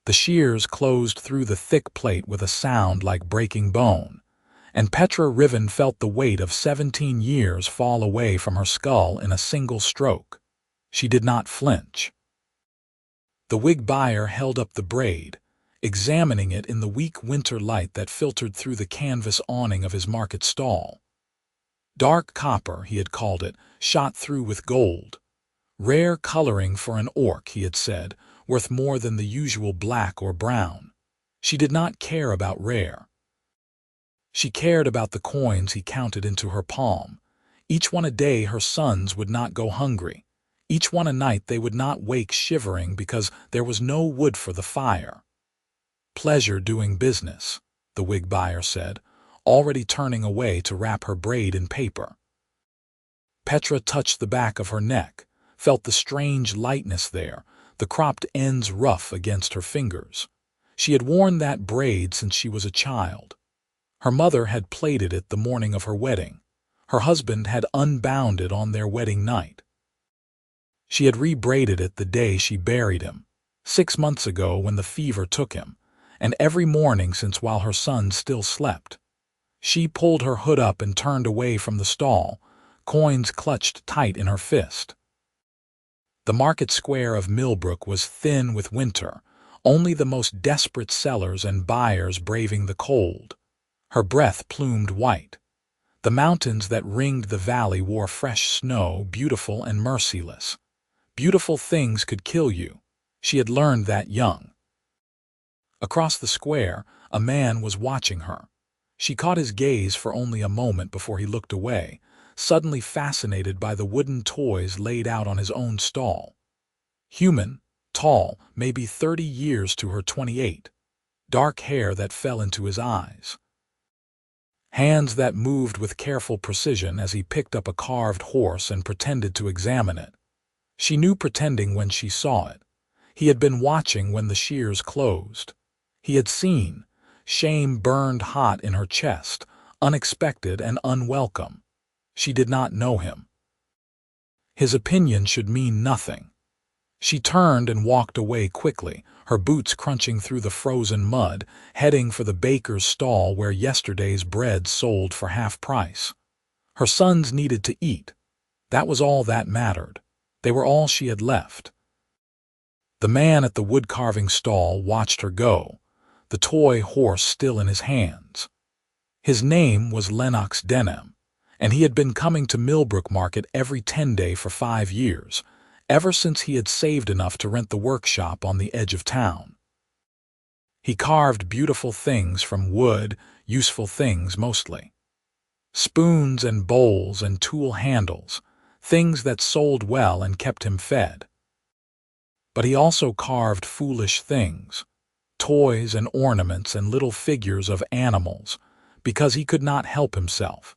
The shears closed through the thick plate with a sound like breaking bone, and Petra Rivven felt the weight of 17 years fall away from her skull in a single stroke. She did not flinch. The wig buyer held up the braid, examining it in the weak winter light that filtered through the canvas awning of his market stall. Dark copper, he had called it, shot through with gold. Rare coloring for an orc, he had said, worth more than the usual black or brown. She did not care about rare. She cared about the coins he counted into her palm. Each one a day her sons would not go hungry. Each one a night they would not wake shivering because there was no wood for the fire. Pleasure doing business, the wig buyer said, already turning away to wrap her braid in paper. Petra touched the back of her neck, felt the strange lightness there, the cropped ends rough against her fingers. She had worn that braid since she was a child. Her mother had plaited it the morning of her wedding. Her husband had unbound it on their wedding night. She had rebraided it the day she buried him, 6 months ago when the fever took him, and every morning since while her son still slept. She pulled her hood up and turned away from the stall, coins clutched tight in her fist. The market square of Millbrook was thin with winter, only the most desperate sellers and buyers braving the cold. Her breath plumed white. The mountains that ringed the valley wore fresh snow, beautiful and merciless. Beautiful things could kill you. She had learned that young. Across the square, a man was watching her. She caught his gaze for only a moment before he looked away, suddenly fascinated by the wooden toys laid out on his own stall. Human, tall, maybe 30 years to her 28. Dark hair that fell into his eyes. Hands that moved with careful precision as he picked up a carved horse and pretended to examine it. She knew pretending when she saw it. He had been watching when the shears closed. He had seen. Shame burned hot in her chest, unexpected and unwelcome. She did not know him. His opinion should mean nothing. She turned and walked away quickly, her boots crunching through the frozen mud, heading for the baker's stall where yesterday's bread sold for half price. Her sons needed to eat. That was all that mattered. They were all she had left. The man at the wood-carving stall watched her go, the toy horse still in his hands. His name was Lennox Denham, and he had been coming to Millbrook Market every 10-day for 5 years, ever since he had saved enough to rent the workshop on the edge of town. He carved beautiful things from wood, useful things mostly. Spoons and bowls and tool handles, things that sold well and kept him fed. But he also carved foolish things, toys and ornaments and little figures of animals, because he could not help himself,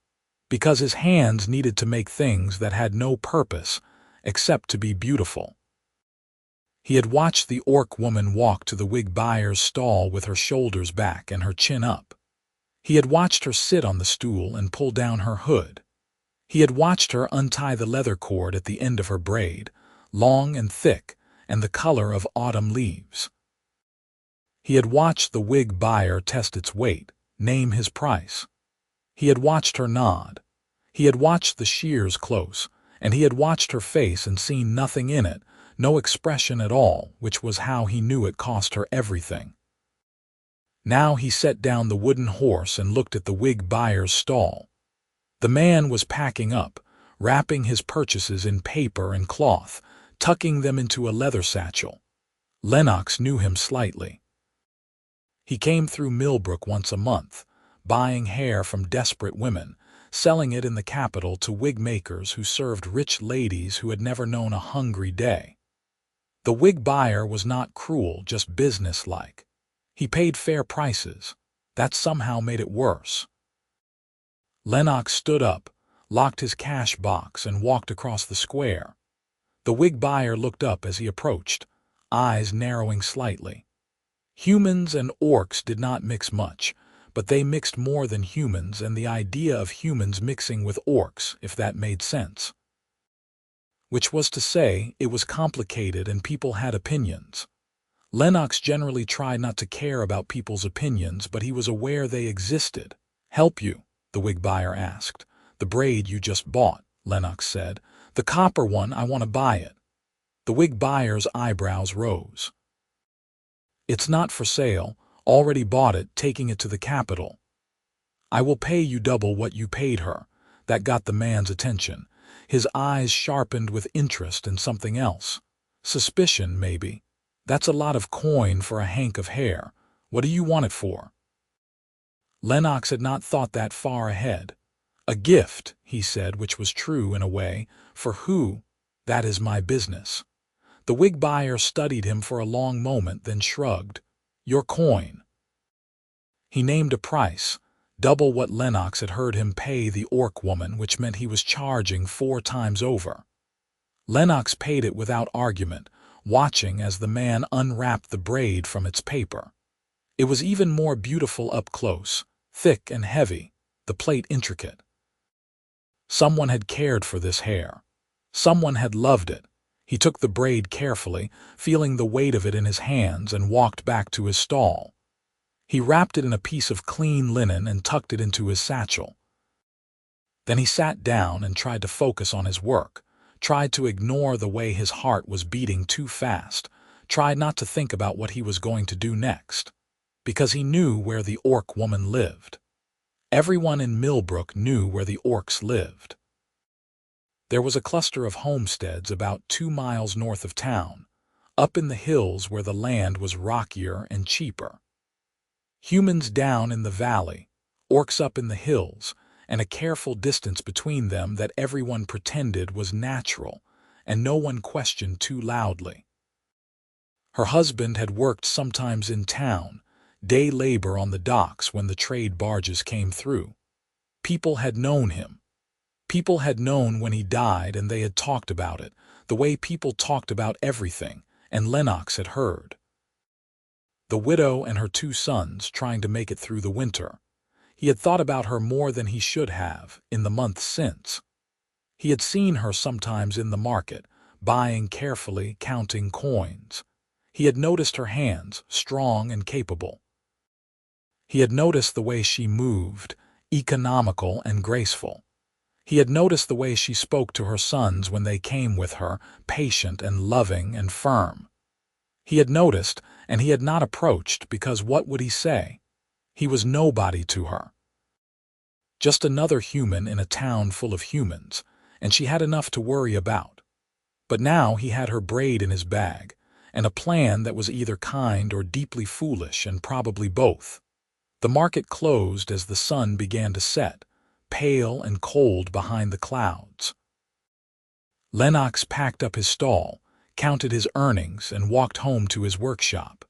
because his hands needed to make things that had no purpose except to be beautiful. He had watched the orc woman walk to the wig buyer's stall with her shoulders back and her chin up. He had watched her sit on the stool and pull down her hood. He had watched her untie the leather cord at the end of her braid, long and thick, and the color of autumn leaves. He had watched the wig buyer test its weight, name his price. He had watched her nod. He had watched the shears close, and he had watched her face and seen nothing in it, no expression at all, which was how he knew it cost her everything. Now he set down the wooden horse and looked at the wig buyer's stall. The man was packing up, wrapping his purchases in paper and cloth, tucking them into a leather satchel. Lennox knew him slightly. He came through Millbrook once a month, buying hair from desperate women, selling it in the capital to wig makers who served rich ladies who had never known a hungry day. The wig buyer was not cruel, just businesslike. He paid fair prices. That somehow made it worse. Lennox stood up, locked his cash box, and walked across the square. The wig buyer looked up as he approached, eyes narrowing slightly. Humans and orcs did not mix much, but they mixed more than humans, and the idea of humans mixing with orcs, if that made sense. Which was to say, it was complicated and people had opinions. Lennox generally tried not to care about people's opinions, but he was aware they existed. "Help you?" the wig buyer asked. "The braid you just bought," Lennox said. "The copper one, I want to buy it." The wig buyer's eyebrows rose. "It's not for sale. Already bought it, taking it to the capital." "I will pay you double what you paid her." That got the man's attention. His eyes sharpened with interest in something else. Suspicion, maybe. "That's a lot of coin for a hank of hair. What do you want it for?" Lennox had not thought that far ahead. "A gift," he said, which was true in a way. "For who?" "That is my business." The wig buyer studied him for a long moment, then shrugged. "Your coin." He named a price, double what Lennox had heard him pay the orc woman, which meant he was charging 4 times over. Lennox paid it without argument, watching as the man unwrapped the braid from its paper. It was even more beautiful up close, thick and heavy, the plait intricate. Someone had cared for this hair. Someone had loved it. He took the braid carefully, feeling the weight of it in his hands, and walked back to his stall. He wrapped it in a piece of clean linen and tucked it into his satchel. Then he sat down and tried to focus on his work, tried to ignore the way his heart was beating too fast, tried not to think about what he was going to do next, because he knew where the orc woman lived. Everyone in Millbrook knew where the orcs lived. There was a cluster of homesteads about 2 miles north of town, up in the hills where the land was rockier and cheaper. Humans down in the valley, orcs up in the hills, and a careful distance between them that everyone pretended was natural and no one questioned too loudly. Her husband had worked sometimes in town, day labor on the docks when the trade barges came through. People had known him. People had known when he died, and they had talked about it, the way people talked about everything, and Lennox had heard. The widow and her 2 sons trying to make it through the winter. He had thought about her more than he should have in the months since. He had seen her sometimes in the market, buying carefully, counting coins. He had noticed her hands, strong and capable. He had noticed the way she moved, economical and graceful. He had noticed the way she spoke to her sons when they came with her, patient and loving and firm. He had noticed, and he had not approached, because what would he say? He was nobody to her. Just another human in a town full of humans, and she had enough to worry about. But now he had her braid in his bag, and a plan that was either kind or deeply foolish, and probably both. The market closed as the sun began to set, pale and cold behind the clouds. Lennox packed up his stall, counted his earnings, and walked home to his workshop.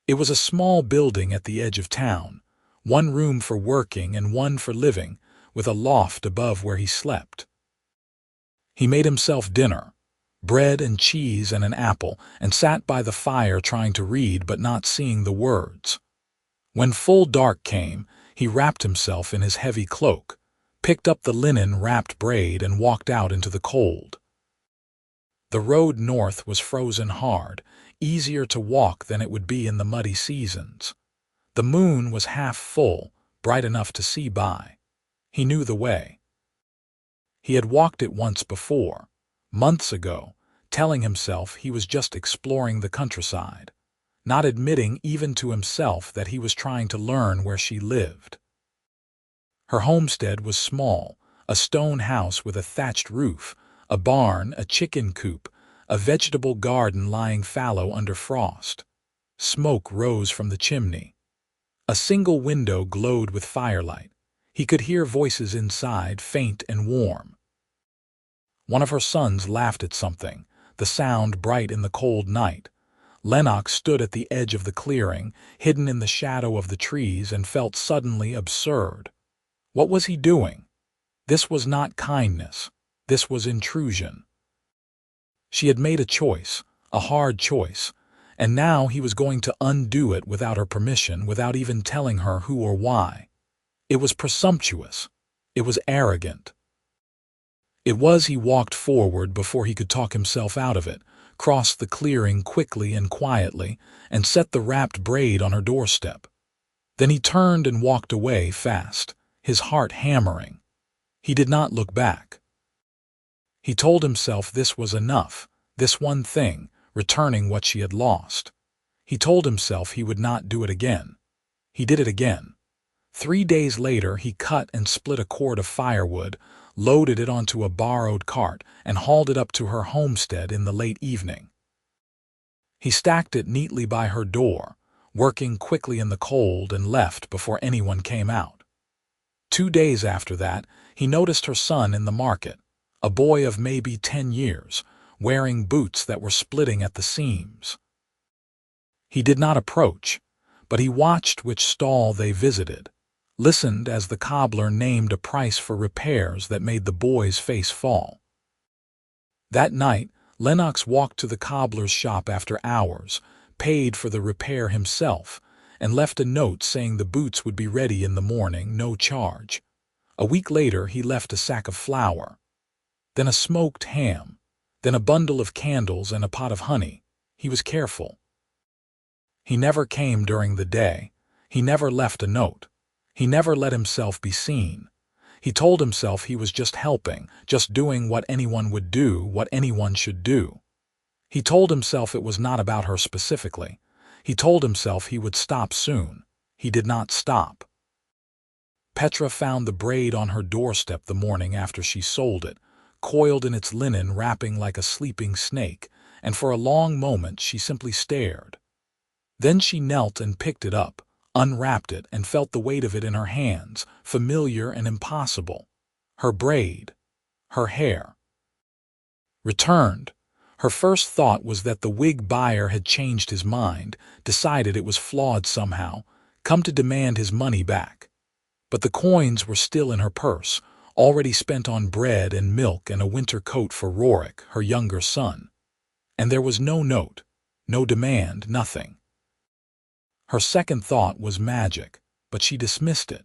It was a small building at the edge of town, 1 room for working and 1 for living, with a loft above where he slept. He made himself dinner, bread and cheese and an apple, and sat by the fire trying to read but not seeing the words. When full dark came, he wrapped himself in his heavy cloak, picked up the linen-wrapped braid, and walked out into the cold. The road north was frozen hard, easier to walk than it would be in the muddy seasons. The moon was half full, bright enough to see by. He knew the way. He had walked it once before, months ago, telling himself he was just exploring the countryside, not admitting even to himself that he was trying to learn where she lived. Her homestead was small, a stone house with a thatched roof, a barn, a chicken coop, a vegetable garden lying fallow under frost. Smoke rose from the chimney. A single window glowed with firelight. He could hear voices inside, faint and warm. One of her sons laughed at something, the sound bright in the cold night. Lennox stood at the edge of the clearing, hidden in the shadow of the trees, and felt suddenly absurd. What was he doing? This was not kindness. This was intrusion. She had made a choice, a hard choice, and now he was going to undo it without her permission, without even telling her who or why. It was presumptuous. It was arrogant. He walked forward before he could talk himself out of it, crossed the clearing quickly and quietly, and set the wrapped braid on her doorstep. Then he turned and walked away fast, his heart hammering. He did not look back. He told himself this was enough, this one thing, returning what she had lost. He told himself he would not do it again. He did it again. 3 days later, he cut and split a cord of firewood, loaded it onto a borrowed cart, and hauled it up to her homestead in the late evening. He stacked it neatly by her door, working quickly in the cold, and left before anyone came out. 2 days after that, he noticed her son in the market, a boy of maybe 10 years, wearing boots that were splitting at the seams. He did not approach, but he watched which stall they visited, listened as the cobbler named a price for repairs that made the boy's face fall. That night, Lennox walked to the cobbler's shop after hours, paid for the repair himself, and left a note saying the boots would be ready in the morning, no charge. A week later, he left a sack of flour, then a smoked ham, then a bundle of candles and a pot of honey. He was careful. He never came during the day. He never left a note. He never let himself be seen. He told himself he was just helping, just doing what anyone would do, what anyone should do. He told himself it was not about her specifically. He told himself he would stop soon. He did not stop. Petra found the braid on her doorstep the morning after she sold it, coiled in its linen wrapping like a sleeping snake, and for a long moment she simply stared. Then she knelt and picked it up, unwrapped it, and felt the weight of it in her hands, familiar and impossible. Her braid, her hair. Returned. Her first thought was that the wig buyer had changed his mind, decided it was flawed somehow, come to demand his money back. But the coins were still in her purse, already spent on bread and milk and a winter coat for Rorik, her younger son. And there was no note, no demand, nothing. Her second thought was magic, but she dismissed it.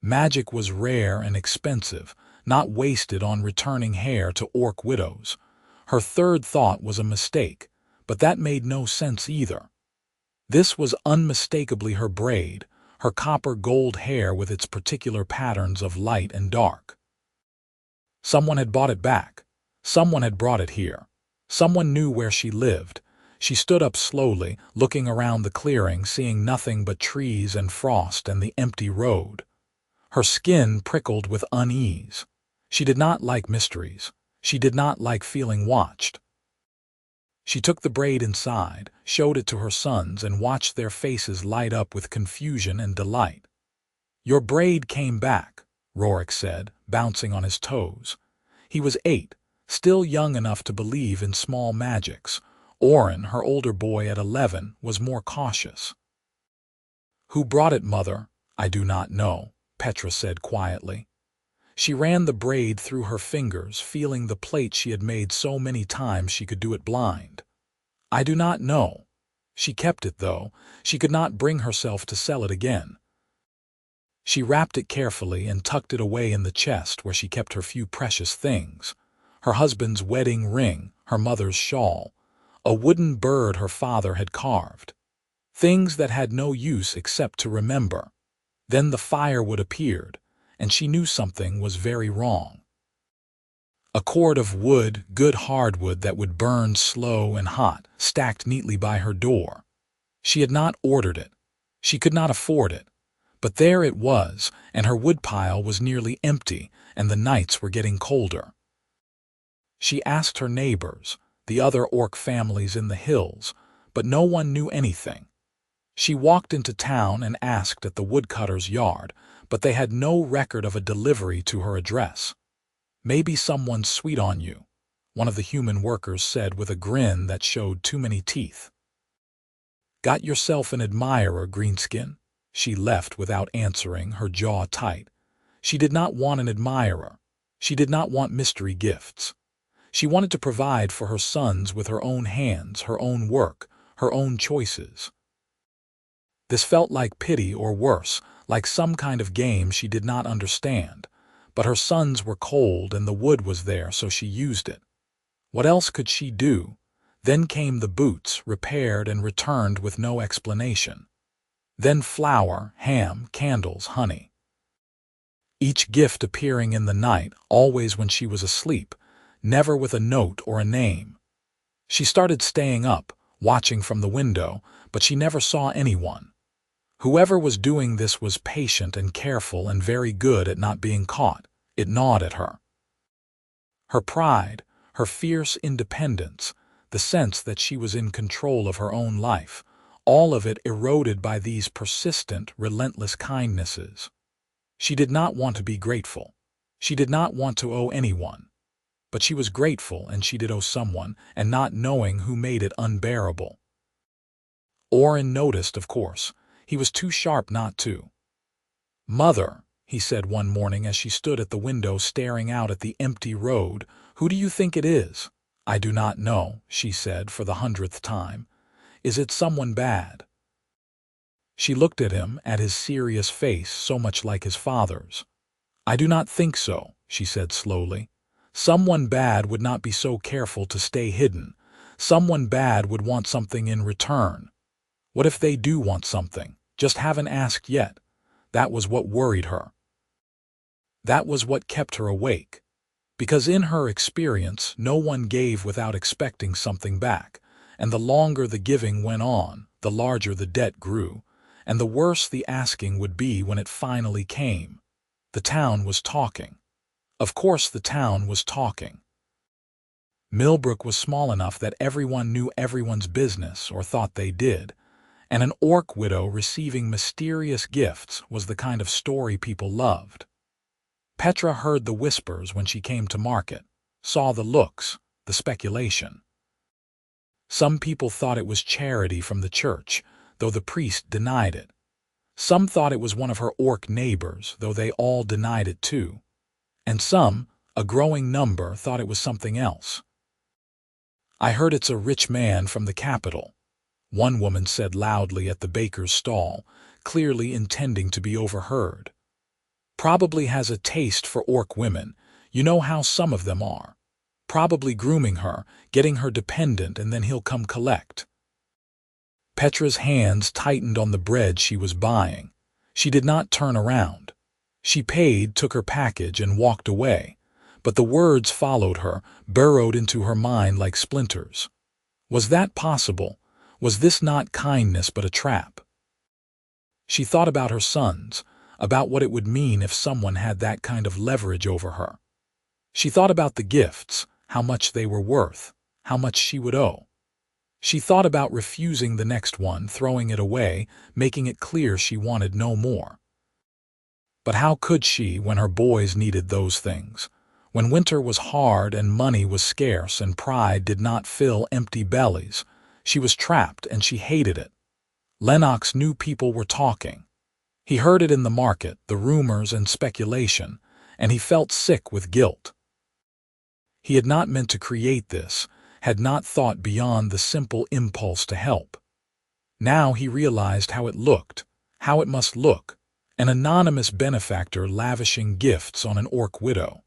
Magic was rare and expensive, not wasted on returning hair to orc widows. Her third thought was a mistake, but that made no sense either. This was unmistakably her braid, her copper gold hair with its particular patterns of light and dark. Someone had bought it back. Someone had brought it here. Someone knew where she lived. She stood up slowly, looking around the clearing, seeing nothing but trees and frost and the empty road. Her skin prickled with unease. She did not like mysteries. She did not like feeling watched. She took the braid inside, showed it to her sons, and watched their faces light up with confusion and delight. "Your braid came back," Rorik said, bouncing on his toes. He was 8, still young enough to believe in small magics. Oren, her older boy at 11, was more cautious. "Who brought it, mother?" "I do not know," Petra said quietly. She ran the braid through her fingers, feeling the plait she had made so many times she could do it blind. "I do not know." She kept it, though. She could not bring herself to sell it again. She wrapped it carefully and tucked it away in the chest where she kept her few precious things. Her husband's wedding ring, her mother's shawl, a wooden bird her father had carved. Things that had no use except to remember. Then the firewood appeared, and she knew something was very wrong. A cord of wood, good hardwood that would burn slow and hot, stacked neatly by her door. She had not ordered it. She could not afford it. But there it was, and her woodpile was nearly empty, and the nights were getting colder. She asked her neighbors, the other orc families in the hills, but no one knew anything. She walked into town and asked at the woodcutter's yard, but they had no record of a delivery to her address. "Maybe someone's sweet on you," one of the human workers said with a grin that showed too many teeth. "Got yourself an admirer, Greenskin?" She left without answering, her jaw tight. She did not want an admirer. She did not want mystery gifts. She wanted to provide for her sons with her own hands, her own work, her own choices. This felt like pity, or worse, like some kind of game she did not understand. But her sons were cold and the wood was there, so she used it. What else could she do? Then came the boots, repaired and returned with no explanation. Then flour, ham, candles, honey. Each gift appearing in the night, always when she was asleep, never with a note or a name. She started staying up, watching from the window, but she never saw anyone. Whoever was doing this was patient and careful and very good at not being caught. It gnawed at her. Her pride, her fierce independence, the sense that she was in control of her own life, all of it eroded by these persistent, relentless kindnesses. She did not want to be grateful. She did not want to owe anyone. But she was grateful, and she did owe someone, and not knowing who made it unbearable. Orrin noticed, of course. He was too sharp not to. "Mother," he said one morning as she stood at the window staring out at the empty road, "who do you think it is?" "I do not know," she said for the 100th time. "Is it someone bad?" She looked at him, at his serious face, so much like his father's. "I do not think so," she said slowly. "Someone bad would not be so careful to stay hidden. Someone bad would want something in return. What if they do want something? Just haven't asked yet." That was what worried her. That was what kept her awake. Because in her experience, no one gave without expecting something back, and the longer the giving went on, the larger the debt grew, and the worse the asking would be when it finally came. The town was talking. Of course the town was talking. Millbrook was small enough that everyone knew everyone's business, or thought they did, and an orc widow receiving mysterious gifts was the kind of story people loved. Petra heard the whispers when she came to market, saw the looks, the speculation. Some people thought it was charity from the church, though the priest denied it. Some thought it was one of her orc neighbors, though they all denied it too. And some, a growing number, thought it was something else. "I heard it's a rich man from the capital," one woman said loudly at the baker's stall, clearly intending to be overheard. "Probably has a taste for orc women. You know how some of them are. Probably grooming her, getting her dependent, and then he'll come collect." Petra's hands tightened on the bread she was buying. She did not turn around. She paid, took her package, and walked away. But the words followed her, burrowed into her mind like splinters. Was that possible? Was this not kindness but a trap? She thought about her sons, about what it would mean if someone had that kind of leverage over her. She thought about the gifts, how much they were worth, how much she would owe. She thought about refusing the next one, throwing it away, making it clear she wanted no more. But how could she when her boys needed those things? When winter was hard and money was scarce and pride did not fill empty bellies, she was trapped and she hated it. Lennox knew people were talking. He heard it in the market, the rumors and speculation, and he felt sick with guilt. He had not meant to create this, had not thought beyond the simple impulse to help. Now he realized how it looked, how it must look, an anonymous benefactor lavishing gifts on an orc widow.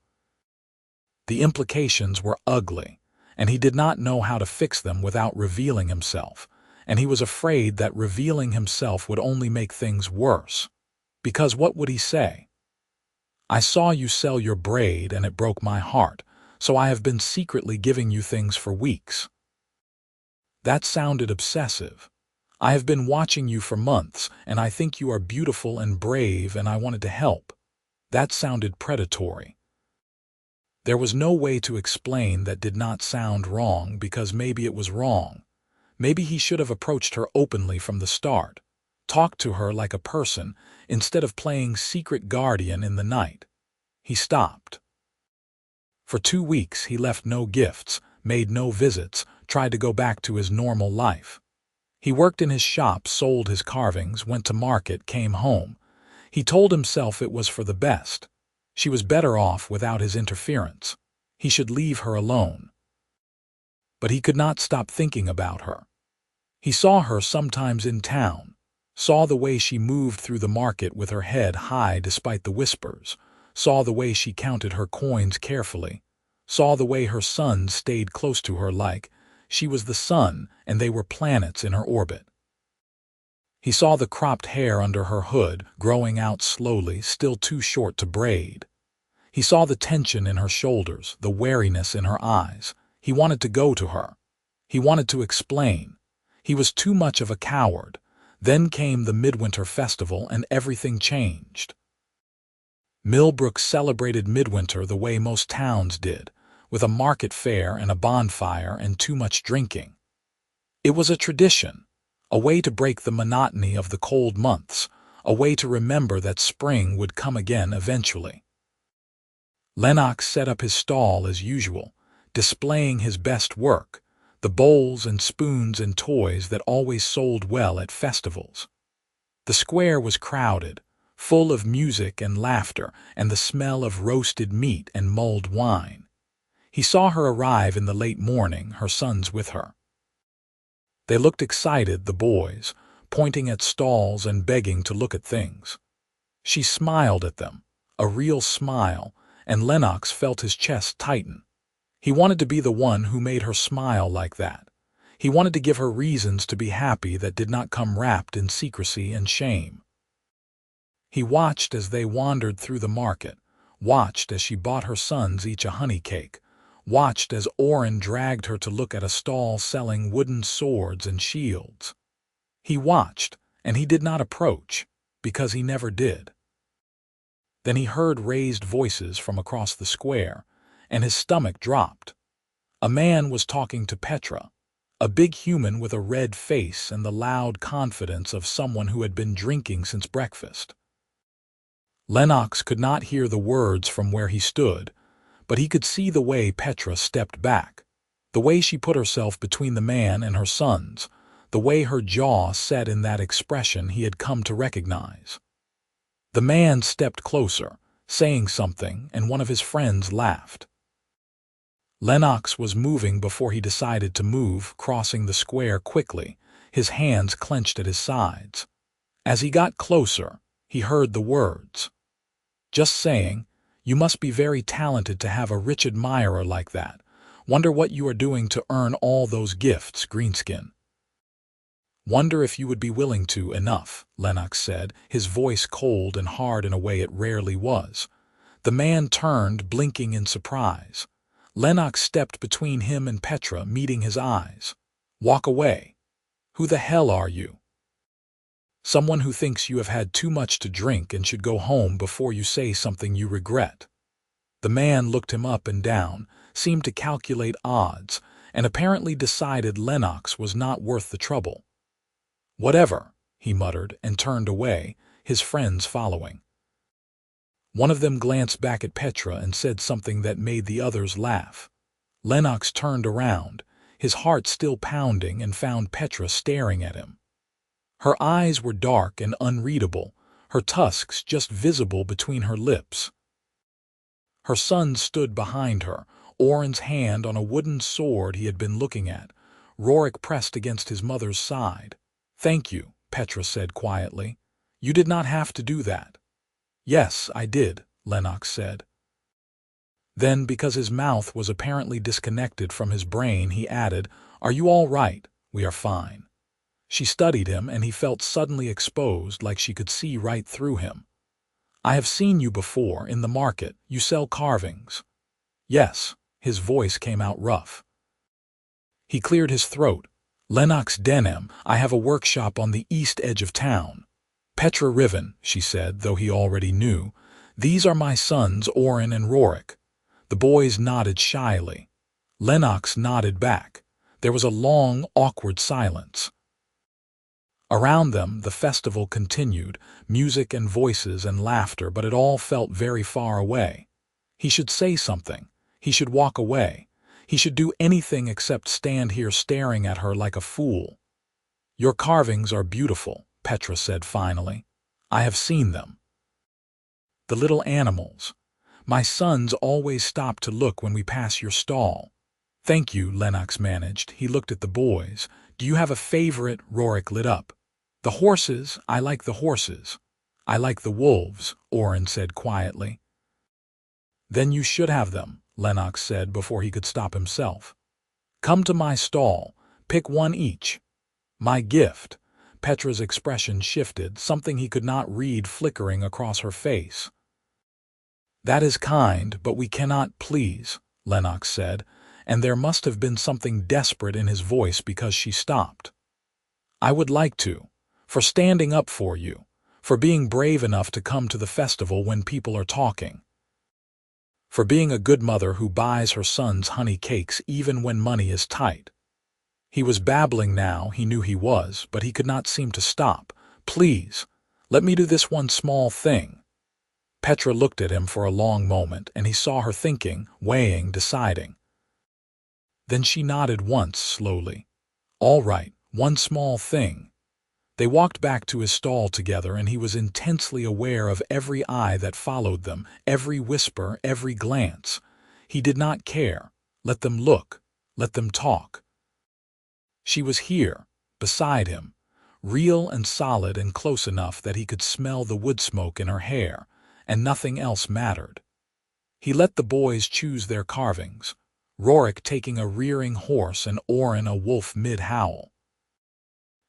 The implications were ugly, and he did not know how to fix them without revealing himself, and he was afraid that revealing himself would only make things worse. Because what would he say? "I saw you sell your braid and it broke my heart, so I have been secretly giving you things for weeks." That sounded obsessive. "I have been watching you for months, and I think you are beautiful and brave, and I wanted to help." That sounded predatory. There was no way to explain that did not sound wrong, because maybe it was wrong. Maybe he should have approached her openly from the start, talked to her like a person, instead of playing secret guardian in the night. He stopped. For 2 weeks he left no gifts, made no visits, tried to go back to his normal life. He worked in his shop, sold his carvings, went to market, came home. He told himself it was for the best. She was better off without his interference. He should leave her alone. But he could not stop thinking about her. He saw her sometimes in town, saw the way she moved through the market with her head high despite the whispers, saw the way she counted her coins carefully, saw the way her sons stayed close to her like, She was the sun, and they were planets in her orbit. He saw the cropped hair under her hood, growing out slowly, still too short to braid. He saw the tension in her shoulders, the wariness in her eyes. He wanted to go to her. He wanted to explain. He was too much of a coward. Then came the Midwinter Festival, and everything changed. Millbrook celebrated Midwinter the way most towns did, with a market fair and a bonfire and too much drinking. It was a tradition, a way to break the monotony of the cold months, a way to remember that spring would come again eventually. Lennox set up his stall as usual, displaying his best work, the bowls and spoons and toys that always sold well at festivals. The square was crowded, full of music and laughter and the smell of roasted meat and mulled wine. He saw her arrive in the late morning, her sons with her. They looked excited, the boys, pointing at stalls and begging to look at things. She smiled at them, a real smile, and Lennox felt his chest tighten. He wanted to be the one who made her smile like that. He wanted to give her reasons to be happy that did not come wrapped in secrecy and shame. He watched as they wandered through the market, watched as she bought her sons each a honey cake, watched as Orrin dragged her to look at a stall selling wooden swords and shields. He watched, and he did not approach, because he never did. Then he heard raised voices from across the square, and his stomach dropped. A man was talking to Petra, a big human with a red face and the loud confidence of someone who had been drinking since breakfast. Lennox could not hear the words from where he stood, but he could see the way Petra stepped back, the way she put herself between the man and her sons, the way her jaw set in that expression he had come to recognize. The man stepped closer, saying something, and one of his friends laughed. Lennox was moving before he decided to move, crossing the square quickly, his hands clenched at his sides. As he got closer, he heard the words. Just saying, you must be very talented to have a rich admirer like that. Wonder what you are doing to earn all those gifts, Greenskin. Wonder if you would be willing to enough, Lennox said, his voice cold and hard in a way it rarely was. The man turned, blinking in surprise. Lennox stepped between him and Petra, meeting his eyes. Walk away. Who the hell are you? Someone who thinks you have had too much to drink and should go home before you say something you regret. The man looked him up and down, seemed to calculate odds, and apparently decided Lennox was not worth the trouble. Whatever, he muttered and turned away, his friends following. One of them glanced back at Petra and said something that made the others laugh. Lennox turned around, his heart still pounding, and found Petra staring at him. Her eyes were dark and unreadable, her tusks just visible between her lips. Her son stood behind her, Orrin's hand on a wooden sword he had been looking at, Rorik pressed against his mother's side. Thank you, Petra said quietly. You did not have to do that. Yes, I did, Lennox said. Then, because his mouth was apparently disconnected from his brain, he added, Are you all right? We are fine. She studied him, and he felt suddenly exposed, like she could see right through him. I have seen you before, in the market. You sell carvings. Yes, his voice came out rough. He cleared his throat. Lennox Denham, I have a workshop on the east edge of town. Petra Rivven, she said, though he already knew. These are my sons, Orrin and Rorik. The boys nodded shyly. Lennox nodded back. There was a long, awkward silence. Around them, the festival continued, music and voices and laughter, but it all felt very far away. He should say something. He should walk away. He should do anything except stand here staring at her like a fool. Your carvings are beautiful, Petra said finally. I have seen them. The little animals. My sons always stop to look when we pass your stall. Thank you, Lennox managed. He looked at the boys. Do you have a favorite? Rorik lit up. The horses. I like the horses. I like the wolves, Orrin said quietly. Then you should have them, Lennox said before he could stop himself. Come to my stall. Pick one each. My gift." Petra's expression shifted, something he could not read flickering across her face. "That is kind, but we cannot, please," Lennox said, and there must have been something desperate in his voice because she stopped. "I would like to, for standing up for you, for being brave enough to come to the festival when people are talking, for being a good mother who buys her sons honey cakes even when money is tight." He was babbling now, he knew he was, but he could not seem to stop. "Please, let me do this one small thing." Petra looked at him for a long moment, and he saw her thinking, weighing, deciding. Then she nodded once, slowly. "All right, one small thing." They walked back to his stall together, and he was intensely aware of every eye that followed them, every whisper, every glance. He did not care. Let them look. Let them talk. She was here, beside him, real and solid and close enough that he could smell the wood smoke in her hair, and nothing else mattered. He let the boys choose their carvings, Rorik taking a rearing horse and Orin a wolf mid-howl.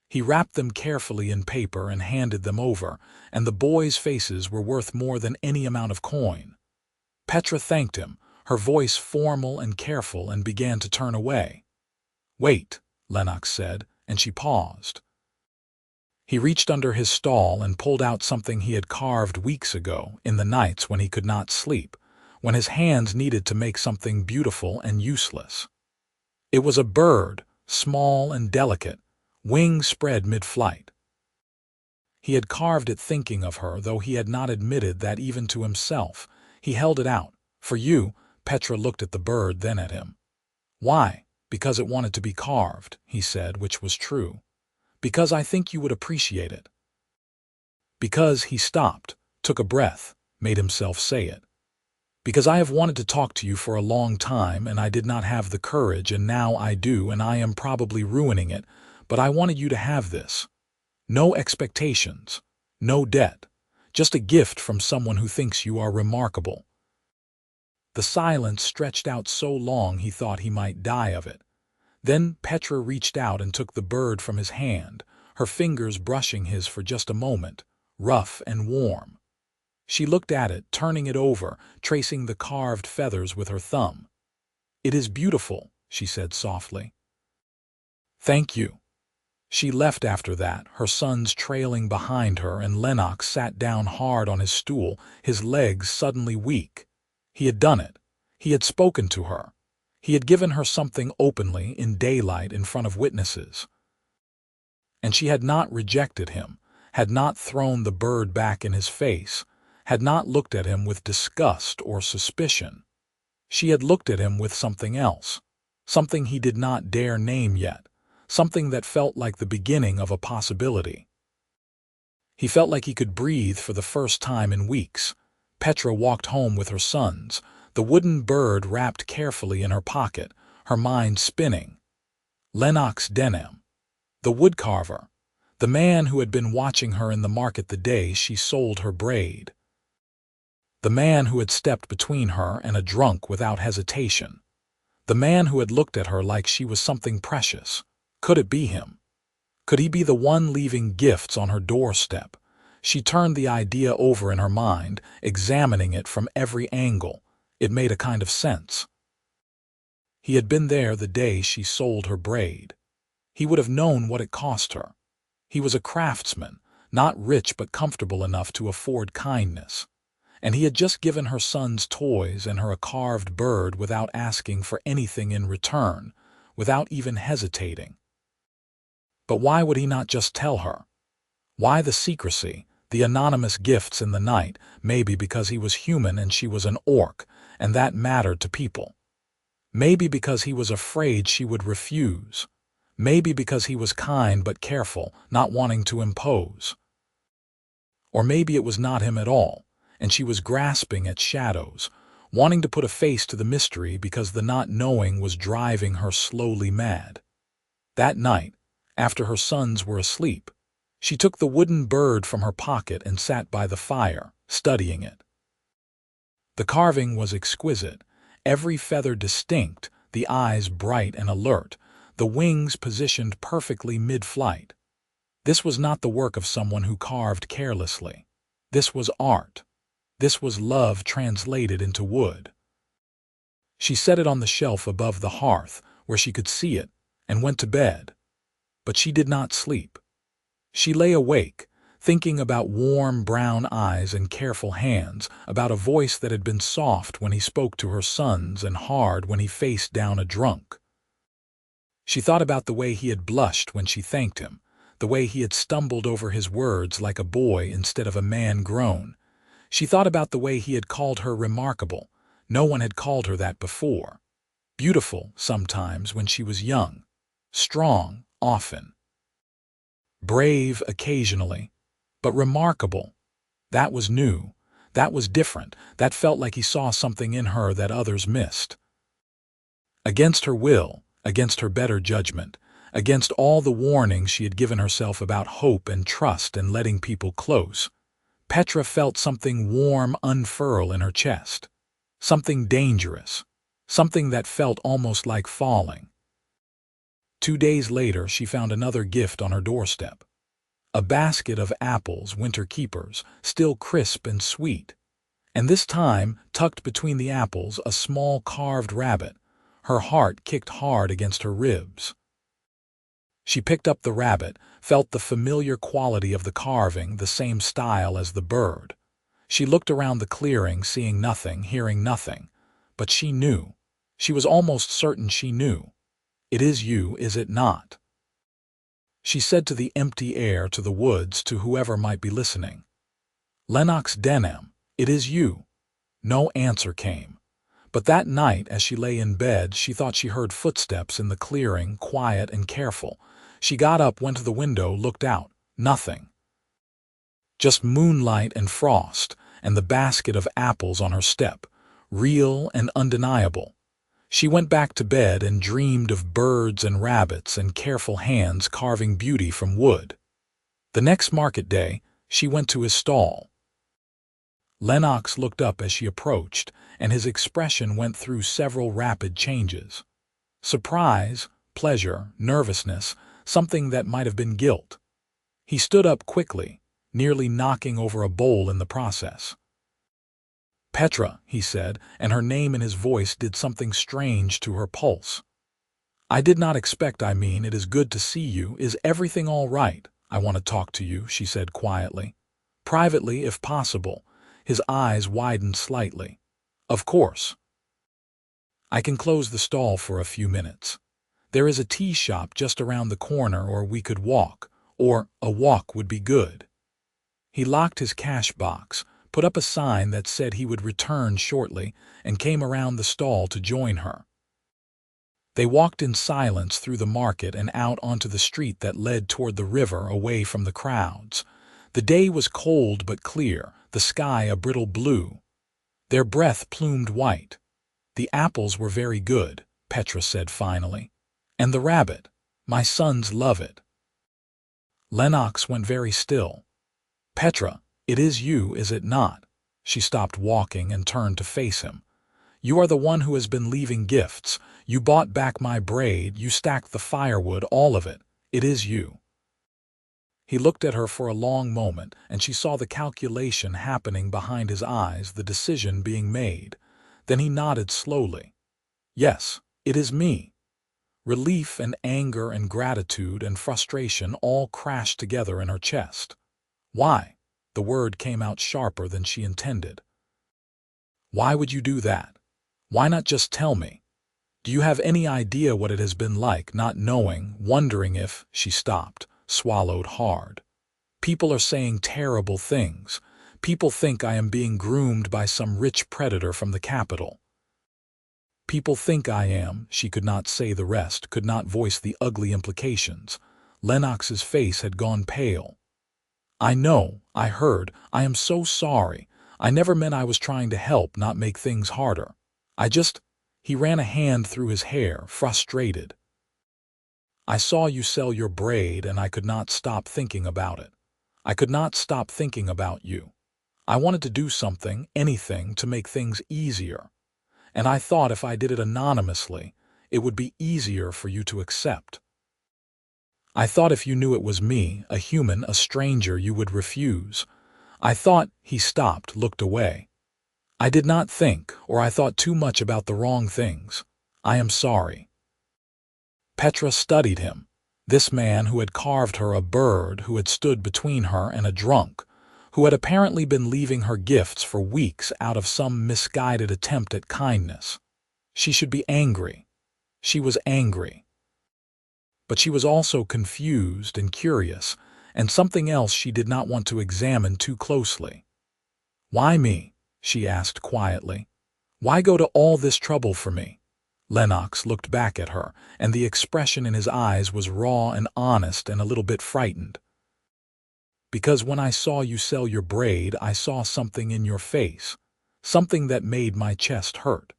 He wrapped them carefully in paper and handed them over, and the boys' faces were worth more than any amount of coin. Petra thanked him, her voice formal and careful, and began to turn away. "Wait," Lennox said, and she paused. He reached under his stall and pulled out something he had carved weeks ago, in the nights when he could not sleep, when his hands needed to make something beautiful and useless. It was a bird, small and delicate, wings spread mid-flight. He had carved it thinking of her, though he had not admitted that even to himself. He held it out. "For you." Petra looked at the bird, then at him. "Why?" "Because it wanted to be carved," he said, which was true. "Because I think you would appreciate it." Because he stopped, took a breath, made himself say it. "Because I have wanted to talk to you for a long time, and I did not have the courage, and now I do, and I am probably ruining it, but I wanted you to have this. No expectations, no debt, just a gift from someone who thinks you are remarkable." The silence stretched out so long he thought he might die of it. Then Petra reached out and took the bird from his hand, her fingers brushing his for just a moment, rough and warm. She looked at it, turning it over, tracing the carved feathers with her thumb. "It is beautiful," she said softly. "Thank you." She left after that, her sons trailing behind her, and Lennox sat down hard on his stool, his legs suddenly weak. He had done it. He had spoken to her. He had given her something openly, in daylight, in front of witnesses. And she had not rejected him, had not thrown the bird back in his face, had not looked at him with disgust or suspicion. She had looked at him with something else, something he did not dare name yet, something that felt like the beginning of a possibility. He felt like he could breathe for the first time in weeks. Petra walked home with her sons, the wooden bird wrapped carefully in her pocket, her mind spinning. Lennox Denham, the woodcarver, the man who had been watching her in the market the day she sold her braid. The man who had stepped between her and a drunk without hesitation. The man who had looked at her like she was something precious. Could it be him? Could he be the one leaving gifts on her doorstep? She turned the idea over in her mind, examining it from every angle. It made a kind of sense. He had been there the day she sold her braid. He would have known what it cost her. He was a craftsman, not rich but comfortable enough to afford kindness. And he had just given her sons toys and her a carved bird without asking for anything in return, without even hesitating. But why would he not just tell her? Why the secrecy, the anonymous gifts in the night? Maybe because he was human and she was an orc, and that mattered to people. Maybe because he was afraid she would refuse. Maybe because he was kind but careful, not wanting to impose. Or maybe it was not him at all, and she was grasping at shadows, wanting to put a face to the mystery because the not knowing was driving her slowly mad. That night, after her sons were asleep, she took the wooden bird from her pocket and sat by the fire, studying it. The carving was exquisite, every feather distinct, the eyes bright and alert, the wings positioned perfectly mid-flight. This was not the work of someone who carved carelessly. This was art. This was love translated into wood. She set it on the shelf above the hearth, where she could see it, and went to bed. But she did not sleep. She lay awake, thinking about warm brown eyes and careful hands, about a voice that had been soft when he spoke to her sons and hard when he faced down a drunk. She thought about the way he had blushed when she thanked him, the way he had stumbled over his words like a boy instead of a man grown. She thought about the way he had called her remarkable. No one had called her that before. Beautiful, sometimes, when she was young. Strong, often. Brave, occasionally. But remarkable. That was new. That was different. That felt like he saw something in her that others missed. Against her will, against her better judgment, against all the warnings she had given herself about hope and trust and letting people close, Petra felt something warm unfurl in her chest. Something dangerous. Something that felt almost like falling. 2 days later, she found another gift on her doorstep. A basket of apples, winter keepers, still crisp and sweet. And this time, tucked between the apples, a small carved rabbit. Her heart kicked hard against her ribs. She picked up the rabbit, felt the familiar quality of the carving, the same style as the bird. She looked around the clearing, seeing nothing, hearing nothing. But she knew. She was almost certain she knew. It is you, is it not? She said to the empty air, to the woods, to whoever might be listening. Lennox Denham, it is you. No answer came. But that night, as she lay in bed, she thought she heard footsteps in the clearing, quiet and careful. She got up, went to the window, looked out. Nothing. Just moonlight and frost, and the basket of apples on her step, real and undeniable. She went back to bed and dreamed of birds and rabbits and careful hands carving beauty from wood. The next market day, she went to his stall. Lennox looked up as she approached, and his expression went through several rapid changes. Surprise, pleasure, nervousness, something that might have been guilt. He stood up quickly, nearly knocking over a bowl in the process. "Petra," he said, and her name in his voice did something strange to her pulse. "I did not expect, it is good to see you. Is everything all right? I want to talk to you," she said quietly. "Privately, if possible." His eyes widened slightly. "Of course. I can close the stall for a few minutes. There is a tea shop just around the corner, or we could walk, or a walk would be good." He locked his cash box, put up a sign that said he would return shortly, and came around the stall to join her. They walked in silence through the market and out onto the street that led toward the river, away from the crowds. The day was cold but clear, the sky a brittle blue. Their breath plumed white. "The apples were very good," Petra said finally. "And the rabbit. My sons love it." Lennox went very still. "Petra, it is you, is it not?" She stopped walking and turned to face him. "You are the one who has been leaving gifts. You bought back my braid, you stacked the firewood, all of it. It is you." He looked at her for a long moment, and she saw the calculation happening behind his eyes, the decision being made. Then he nodded slowly. "Yes, it is me." Relief and anger and gratitude and frustration all crashed together in her chest. "Why?" The word came out sharper than she intended. "Why would you do that? Why not just tell me? Do you have any idea what it has been like, not knowing, wondering if—" She stopped, swallowed hard. "People are saying terrible things. People think I am being groomed by some rich predator from the capital. People think I am—" She could not say the rest, could not voice the ugly implications. Lennox's face had gone pale. "I know, I heard. I am so sorry. I never meant. I was trying to help, not make things harder. I just—" He ran a hand through his hair, frustrated. "I saw you sell your braid, and I could not stop thinking about it. I could not stop thinking about you. I wanted to do something, anything, to make things easier. And I thought if I did it anonymously, it would be easier for you to accept. I thought if you knew it was me, a human, a stranger, you would refuse. I thought—" He stopped, looked away. "I did not think, or I thought too much about the wrong things. I am sorry." Petra studied him, this man who had carved her a bird, who had stood between her and a drunk, who had apparently been leaving her gifts for weeks out of some misguided attempt at kindness. She should be angry. She was angry. But she was also confused and curious, and something else she did not want to examine too closely. "Why me?" she asked quietly. "Why go to all this trouble for me?" Lennox looked back at her, and the expression in his eyes was raw and honest and a little bit frightened. "Because when I saw you sell your braid, I saw something in your face, something that made my chest hurt.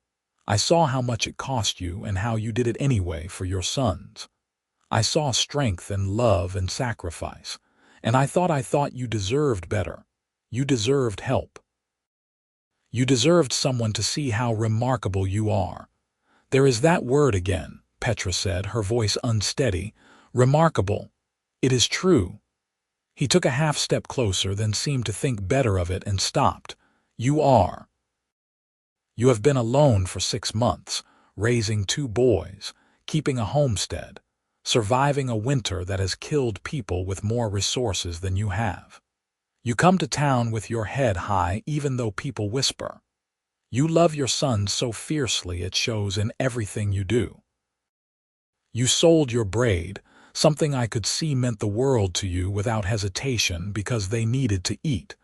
I saw how much it cost you and how you did it anyway for your sons. I saw strength and love and sacrifice, and I thought you deserved better. You deserved help. You deserved someone to see how remarkable you are." "There is that word again," Petra said, her voice unsteady. "Remarkable. It is true." He took a half-step closer, then seemed to think better of it and stopped. "You are. You have been alone for 6 months, raising 2 boys, keeping a homestead, surviving a winter that has killed people with more resources than you have. You come to town with your head high even though people whisper. You love your sons so fiercely it shows in everything you do. You sold your braid, something I could see meant the world to you, without hesitation because they needed to eat.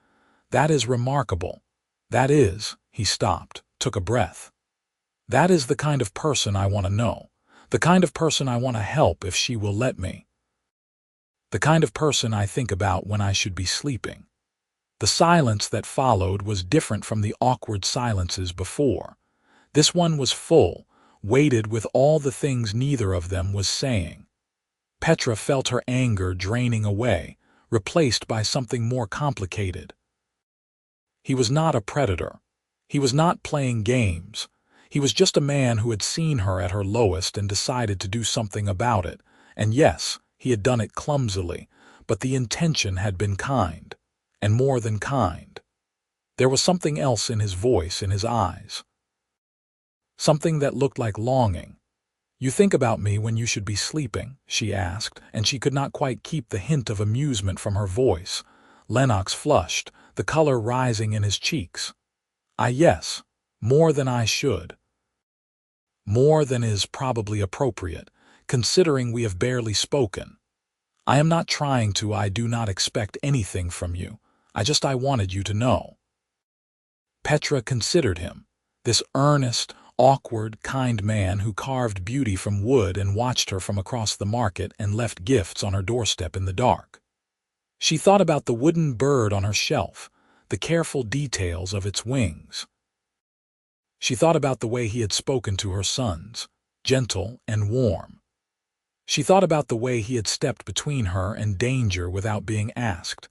That is remarkable. That is—" He stopped, took a breath. "That is the kind of person I want to know. The kind of person I want to help if she will let me. The kind of person I think about when I should be sleeping." The silence that followed was different from the awkward silences before. This one was full, weighted with all the things neither of them was saying. Petra felt her anger draining away, replaced by something more complicated. He was not a predator. He was not playing games. He was just a man who had seen her at her lowest and decided to do something about it. And yes, he had done it clumsily, but the intention had been kind. And more than kind. There was something else in his voice, in his eyes. Something that looked like longing. "You think about me when you should be sleeping?" she asked, and she could not quite keep the hint of amusement from her voice. Lennox flushed, the color rising in his cheeks. Yes, more than I should. More than is probably appropriate, considering we have barely spoken. I am not trying to, I do not expect anything from you. I wanted you to know." Petra considered him, this earnest, awkward, kind man who carved beauty from wood and watched her from across the market and left gifts on her doorstep in the dark. She thought about the wooden bird on her shelf, the careful details of its wings. She thought about the way he had spoken to her sons, gentle and warm. She thought about the way he had stepped between her and danger without being asked.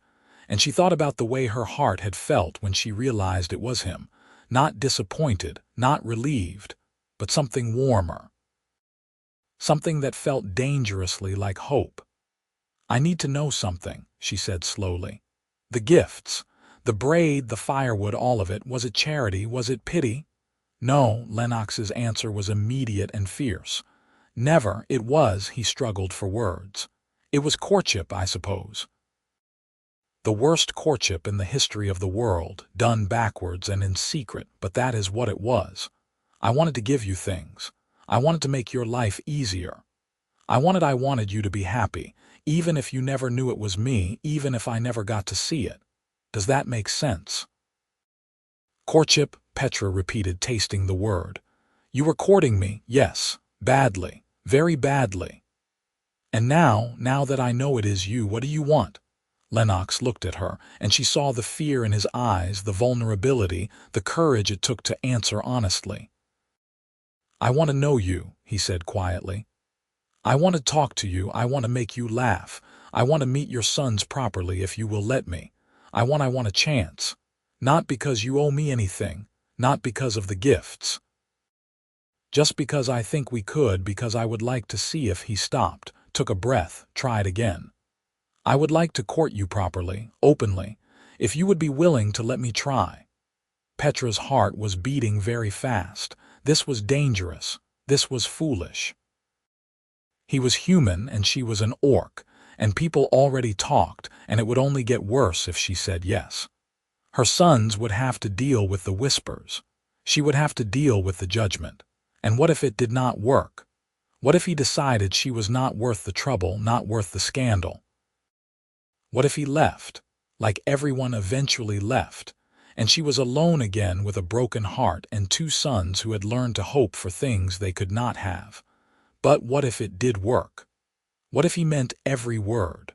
And she thought about the way her heart had felt when she realized it was him, not disappointed, not relieved, but something warmer. Something that felt dangerously like hope. "I need to know something," she said slowly. "The gifts, the braid, the firewood, all of it, was it charity, was it pity?" "No," Lennox's answer was immediate and fierce. "Never, it was," he struggled for words. "It was courtship, I suppose. The worst courtship in the history of the world, done backwards and in secret, but that is what it was. I wanted to give you things. I wanted to make your life easier. I wanted you to be happy, even if you never knew it was me, even if I never got to see it. Does that make sense?" "Courtship," Petra repeated, tasting the word. "You were courting me, yes, badly, very badly. And now that I know it is you, what do you want?" Lennox looked at her, and she saw the fear in his eyes, the vulnerability, the courage it took to answer honestly. "I want to know you," he said quietly. "I want to talk to you, I want to make you laugh. I want to meet your sons properly if you will let me. I want a chance. Not because you owe me anything, not because of the gifts." Just because I think we could, because I would like to see if he stopped, took a breath, tried again. I would like to court you properly, openly, if you would be willing to let me try. Petra's heart was beating very fast. This was dangerous. This was foolish. He was human and she was an orc, and people already talked, and it would only get worse if she said yes. Her sons would have to deal with the whispers. She would have to deal with the judgment. And what if it did not work? What if he decided she was not worth the trouble, not worth the scandal? What if he left, like everyone eventually left, and she was alone again with a broken heart and two sons who had learned to hope for things they could not have? But what if it did work? What if he meant every word?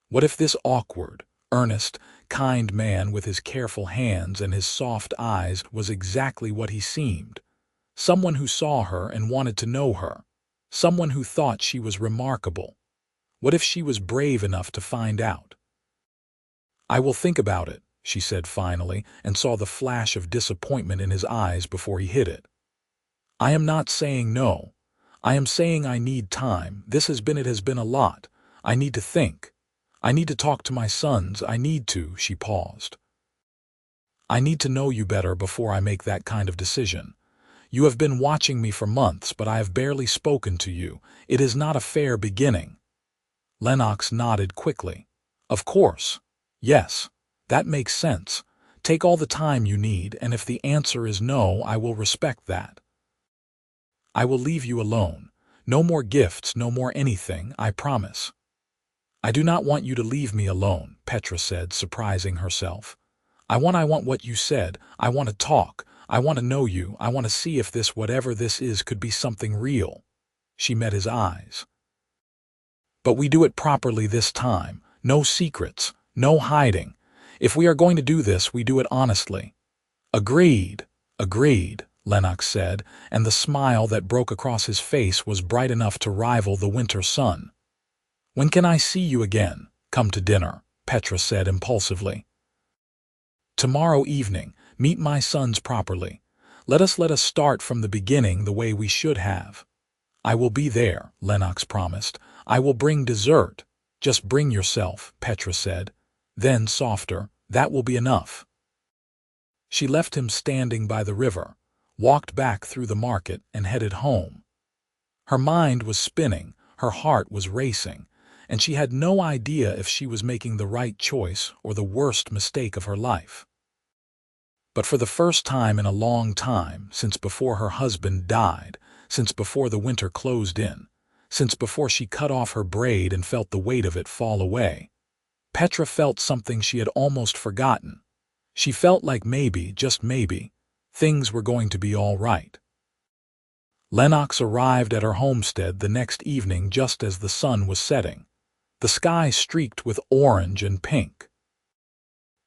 What if this awkward, earnest, kind man with his careful hands and his soft eyes was exactly what he seemed? Someone who saw her and wanted to know her. Someone who thought she was remarkable. What if she was brave enough to find out? "I will think about it," she said finally, and saw the flash of disappointment in his eyes before he hid it. "I am not saying no. I am saying I need time. It has been a lot. I need to think. I need to talk to my sons. I need to," she paused. "I need to know you better before I make that kind of decision. You have been watching me for months, but I have barely spoken to you. It is not a fair beginning." Lennox nodded quickly. "Of course. Yes. That makes sense. Take all the time you need, and if the answer is no, I will respect that. I will leave you alone. No more gifts, no more anything, I promise." "I do not want you to leave me alone," Petra said, surprising herself. I want what you said. I want to talk. I want to know you. I want to see if this, whatever this is, could be something real." She met his eyes. "But we do it properly this time. No secrets. No hiding. If we are going to do this, we do it honestly." "Agreed. Agreed," Lennox said, and the smile that broke across his face was bright enough to rival the winter sun. "When can I see you again? Come to dinner," Petra said impulsively. "Tomorrow evening. Meet my sons properly. Let us start from the beginning the way we should have." "I will be there," Lennox promised. "I will bring dessert." "Just bring yourself," Petra said. Then, softer, "That will be enough." She left him standing by the river, walked back through the market, and headed home. Her mind was spinning, her heart was racing, and she had no idea if she was making the right choice or the worst mistake of her life. But for the first time in a long time, since before her husband died, since before the winter closed in, since before she cut off her braid and felt the weight of it fall away, Petra felt something she had almost forgotten. She felt like maybe, just maybe, things were going to be all right. Lennox arrived at her homestead the next evening just as the sun was setting, the sky streaked with orange and pink.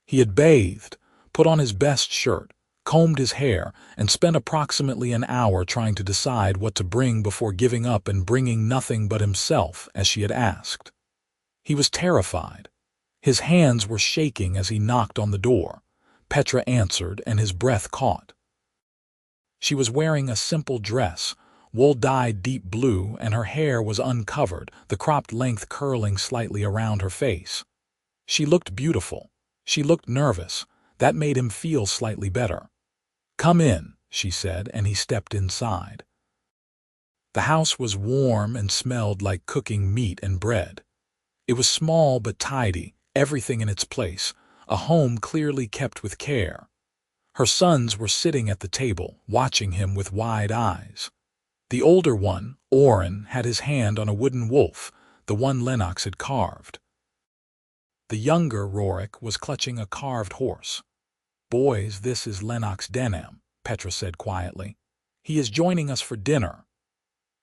He had bathed, put on his best shirt, combed his hair, and spent approximately an hour trying to decide what to bring before giving up and bringing nothing but himself, as she had asked. He was terrified. His hands were shaking as he knocked on the door. Petra answered, and his breath caught. She was wearing a simple dress, wool-dyed deep blue, and her hair was uncovered, the cropped length curling slightly around her face. She looked beautiful. She looked nervous. That made him feel slightly better. "Come in," she said, and he stepped inside. The house was warm and smelled like cooking meat and bread. It was small but tidy, everything in its place, a home clearly kept with care. Her sons were sitting at the table, watching him with wide eyes. The older one, Oren, had his hand on a wooden wolf, the one Lennox had carved. The younger Rorik was clutching a carved horse. "Boys, this is Lennox Denham," Petra said quietly. "He is joining us for dinner."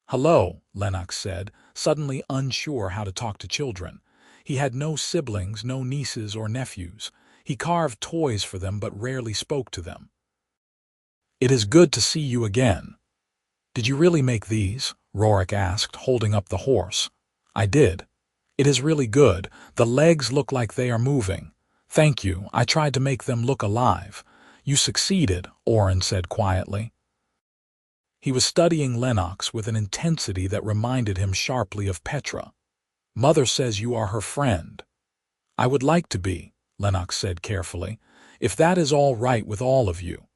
"Hello," Lennox said, suddenly unsure how to talk to children. He had no siblings, no nieces or nephews. He carved toys for them but rarely spoke to them. "It is good to see you again." "Did you really make these?" Rorik asked, holding up the horse. "I did. It is really good. The legs look like they are moving." "Thank you. I tried to make them look alive." "You succeeded," Oren said quietly. He was studying Lennox with an intensity that reminded him sharply of Petra. "Mother says you are her friend." "I would like to be," Lennox said carefully, "if that is all right with all of you."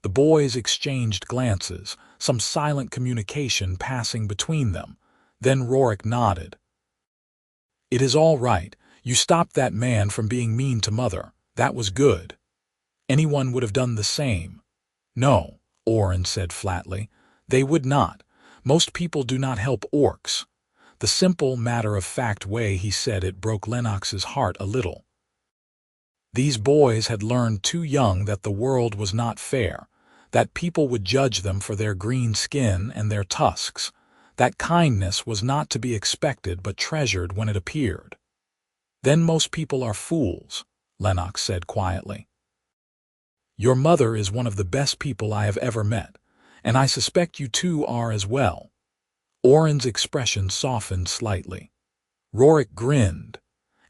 The boys exchanged glances, some silent communication passing between them. Then Rorik nodded. "It is all right. You stopped that man from being mean to Mother. That was good. Anyone would have done the same." "No," Orin said flatly. "They would not. Most people do not help orcs." The simple, matter-of-fact way he said it broke Lennox's heart a little. These boys had learned too young that the world was not fair, that people would judge them for their green skin and their tusks, that kindness was not to be expected but treasured when it appeared. "Then most people are fools," Lennox said quietly. "Your mother is one of the best people I have ever met, and I suspect you two are as well." Orin's expression softened slightly. Rorik grinned,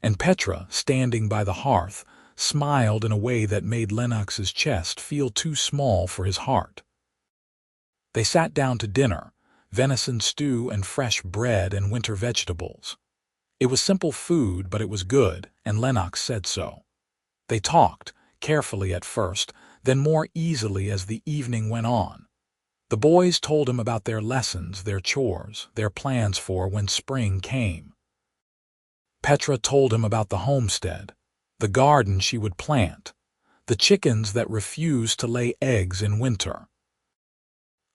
and Petra, standing by the hearth, smiled in a way that made Lennox's chest feel too small for his heart. They sat down to dinner, venison stew and fresh bread and winter vegetables. It was simple food, but it was good, and Lennox said so. They talked, carefully at first, then more easily as the evening went on. The boys told him about their lessons, their chores, their plans for when spring came. Petra told him about the homestead, the garden she would plant, the chickens that refused to lay eggs in winter.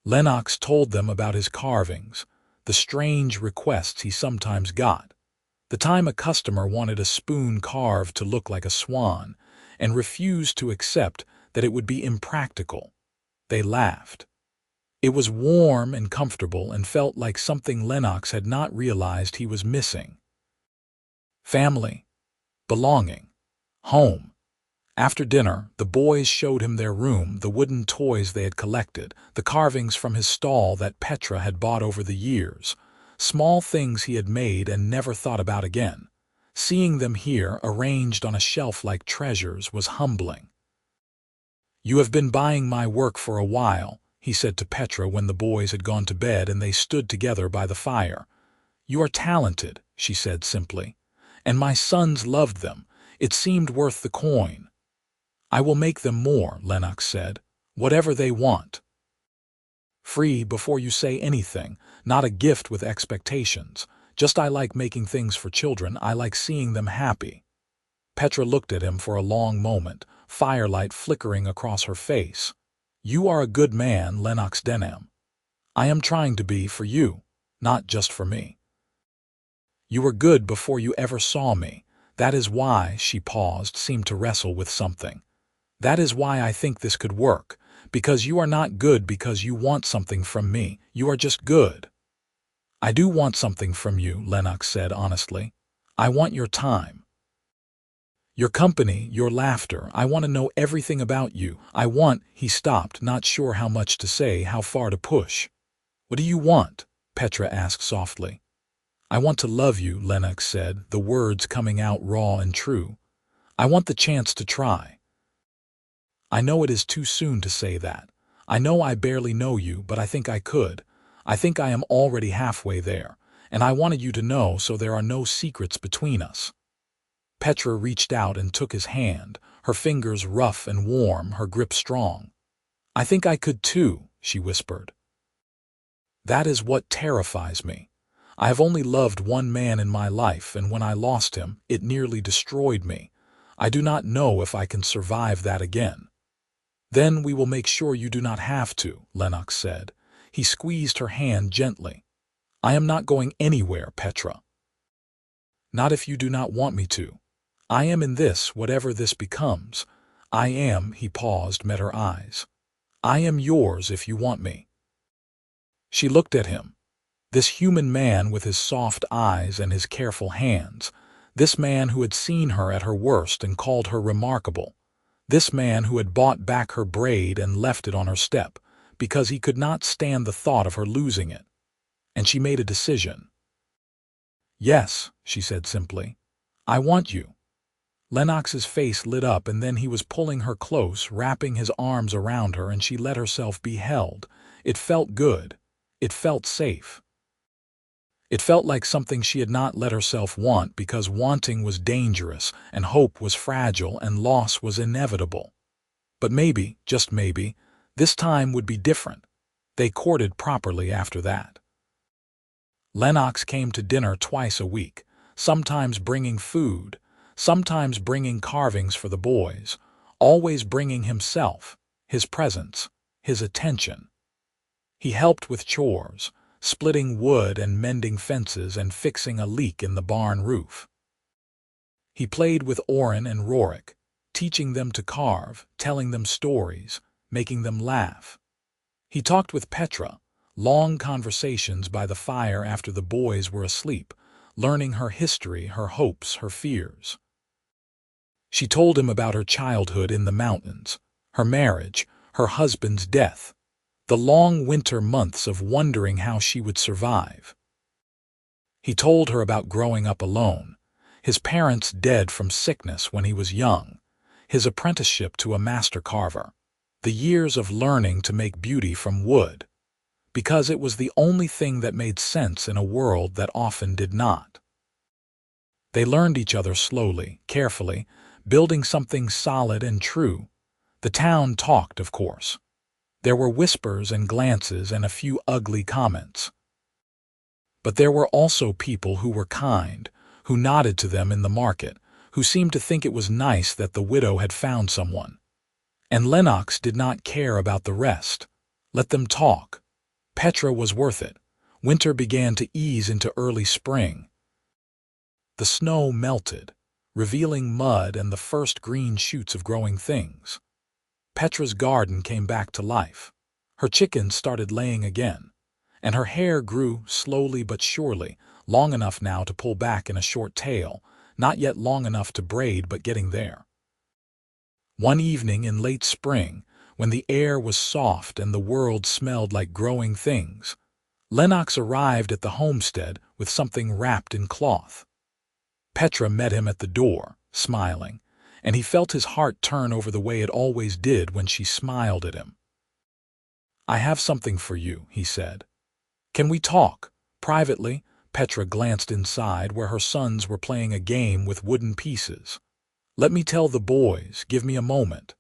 Lennox told them about his carvings, the strange requests he sometimes got, the time a customer wanted a spoon carved to look like a swan and refused to accept that it would be impractical. They laughed. It was warm and comfortable and felt like something Lennox had not realized he was missing. Family, belonging, home. After dinner, the boys showed him their room, the wooden toys they had collected, the carvings from his stall that Petra had bought over the years, small things he had made and never thought about again. Seeing them here, arranged on a shelf like treasures, was humbling. "You have been buying my work for a while," he said to Petra when the boys had gone to bed and they stood together by the fire. "You are talented," she said simply, "and my sons loved them. It seemed worth the coin." "I will make them more," Lennox said, "whatever they want. Free before you say anything, not a gift with expectations. Just I like making things for children, I like seeing them happy." Petra looked at him for a long moment, firelight flickering across her face. "You are a good man, Lennox Denham. I am trying to be for you, not just for me. You were good before you ever saw me. That is why," she paused, seemed to wrestle with something. "That is why I think this could work, because you are not good because you want something from me, you are just good." "I do want something from you," Lennox said honestly. "I want your time. Your company, your laughter. I want to know everything about you. I want—" He stopped, not sure how much to say, how far to push. "What do you want?" Petra asked softly. "I want to love you," Lennox said, the words coming out raw and true. "I want the chance to try. I know it is too soon to say that. I know I barely know you, but I think I could. I think I am already halfway there, and I wanted you to know so there are no secrets between us." Petra reached out and took his hand, her fingers rough and warm, her grip strong. "I think I could too," she whispered. "That is what terrifies me. I have only loved one man in my life, and when I lost him, it nearly destroyed me. I do not know if I can survive that again." "Then we will make sure you do not have to," Lennox said. He squeezed her hand gently. "I am not going anywhere, Petra. Not if you do not want me to. I am in this, whatever this becomes. I am," he paused, met her eyes. "I am yours if you want me." She looked at him. This human man with his soft eyes and his careful hands. This man who had seen her at her worst and called her remarkable. This man who had bought back her braid and left it on her step, because he could not stand the thought of her losing it. And she made a decision. "Yes," she said simply. "I want you." Lennox's face lit up, and then he was pulling her close, wrapping his arms around her, and she let herself be held. It felt good. It felt safe. It felt like something she had not let herself want because wanting was dangerous and hope was fragile and loss was inevitable. But maybe, just maybe, this time would be different. They courted properly after that. Lennox came to dinner twice a week, sometimes bringing food, sometimes bringing carvings for the boys, always bringing himself, his presence, his attention. He helped with chores, splitting wood and mending fences and fixing a leak in the barn roof. He played with Oren and Rorik, teaching them to carve, telling them stories, making them laugh. He talked with Petra, long conversations by the fire after the boys were asleep, learning her history, her hopes, her fears. She told him about her childhood in the mountains, her marriage, her husband's death, the long winter months of wondering how she would survive. He told her about growing up alone, his parents dead from sickness when he was young, his apprenticeship to a master carver, the years of learning to make beauty from wood, because it was the only thing that made sense in a world that often did not. They learned each other slowly, carefully, building something solid and true. The town talked, of course. There were whispers and glances and a few ugly comments. But there were also people who were kind, who nodded to them in the market, who seemed to think it was nice that the widow had found someone. And Lennox did not care about the rest. Let them talk. Petra was worth it. Winter began to ease into early spring. The snow melted, revealing mud and the first green shoots of growing things. Petra's garden came back to life. Her chickens started laying again, and her hair grew slowly but surely, long enough now to pull back in a short tail, not yet long enough to braid but getting there. One evening in late spring, when the air was soft and the world smelled like growing things, Lennox arrived at the homestead with something wrapped in cloth. Petra met him at the door, smiling, and he felt his heart turn over the way it always did when she smiled at him. "I have something for you," he said. "Can we talk? Privately?" Petra glanced inside where her sons were playing a game with wooden pieces. "Let me tell the boys, give me a moment."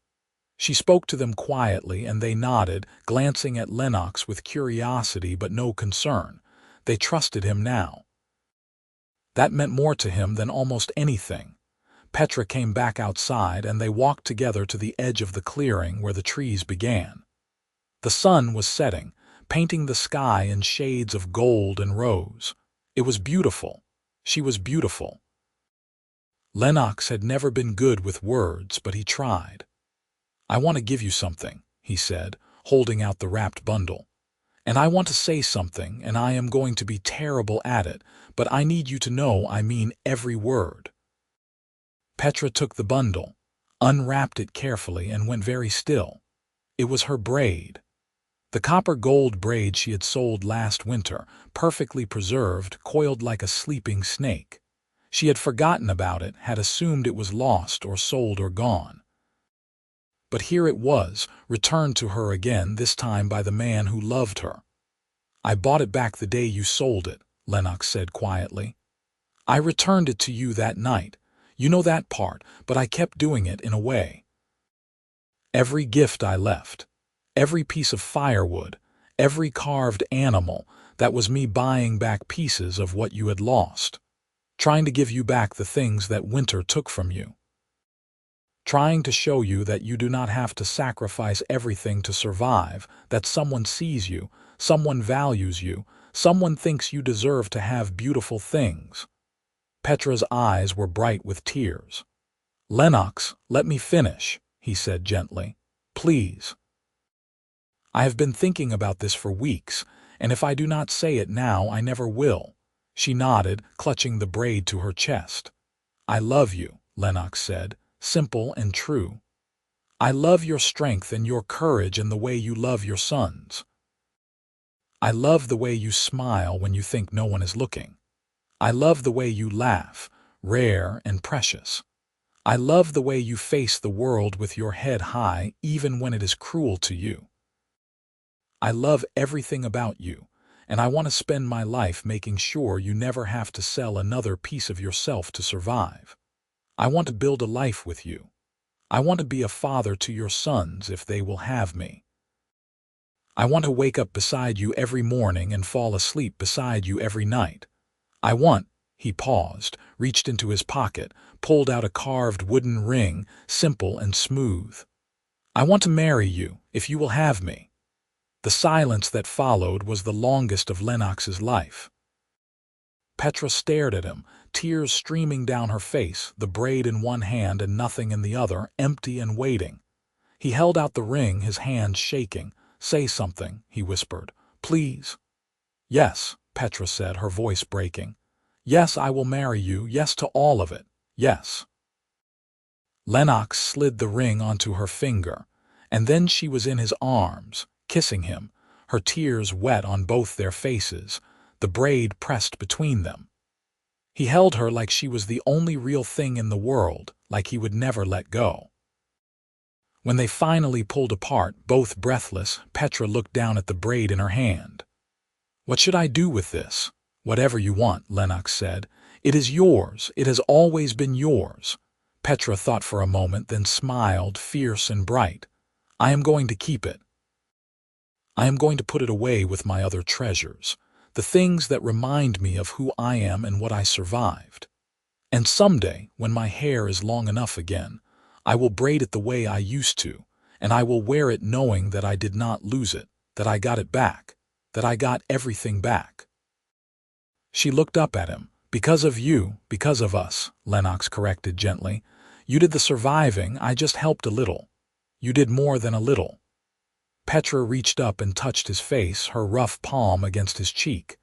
She spoke to them quietly and they nodded, glancing at Lennox with curiosity but no concern. They trusted him now. That meant more to him than almost anything. Petra came back outside and they walked together to the edge of the clearing where the trees began. The sun was setting, painting the sky in shades of gold and rose. It was beautiful. She was beautiful. Lennox had never been good with words, but he tried. "I want to give you something," he said, holding out the wrapped bundle. "And I want to say something, and I am going to be terrible at it, but I need you to know I mean every word." Petra took the bundle, unwrapped it carefully, and went very still. It was her braid. The copper gold braid she had sold last winter, perfectly preserved, coiled like a sleeping snake. She had forgotten about it, had assumed it was lost or sold or gone. But here it was, returned to her again, this time by the man who loved her. "I bought it back the day you sold it," Lennox said quietly. "I returned it to you that night. You know that part, but I kept doing it in a way. Every gift I left, every piece of firewood, every carved animal, that was me buying back pieces of what you had lost. Trying to give you back the things that winter took from you. Trying to show you that you do not have to sacrifice everything to survive, that someone sees you, someone values you, someone thinks you deserve to have beautiful things." Petra's eyes were bright with tears. "Lennox, let me finish," he said gently. "Please. I have been thinking about this for weeks, and if I do not say it now, I never will." She nodded, clutching the braid to her chest. "I love you," Lennox said, simple and true. "I love your strength and your courage and the way you love your sons. I love the way you smile when you think no one is looking. I love the way you laugh, rare and precious. I love the way you face the world with your head high even when it is cruel to you. I love everything about you, and I want to spend my life making sure you never have to sell another piece of yourself to survive. I want to build a life with you. I want to be a father to your sons if they will have me. I want to wake up beside you every morning and fall asleep beside you every night. I want—" He paused, reached into his pocket, pulled out a carved wooden ring, simple and smooth. "I want to marry you, if you will have me." The silence that followed was the longest of Lennox's life. Petra stared at him, tears streaming down her face, the braid in one hand and nothing in the other, empty and waiting. He held out the ring, his hands shaking. "Say something," he whispered. "Please." "Yes," Petra said, her voice breaking. "Yes, I will marry you. Yes to all of it. Yes." Lennox slid the ring onto her finger, and then she was in his arms, kissing him, her tears wet on both their faces, the braid pressed between them. He held her like she was the only real thing in the world, like he would never let go. When they finally pulled apart, both breathless, Petra looked down at the braid in her hand. "What should I do with this?" "Whatever you want," Lennox said. "It is yours. It has always been yours." Petra thought for a moment, then smiled, fierce and bright. "I am going to keep it. I am going to put it away with my other treasures, the things that remind me of who I am and what I survived. And someday, when my hair is long enough again, I will braid it the way I used to, and I will wear it knowing that I did not lose it, that I got it back, that I got everything back." She looked up at him. "Because of you, because of us," Lennox corrected gently. "You did the surviving, I just helped a little. You did more than a little." Petra reached up and touched his face, her rough palm against his cheek.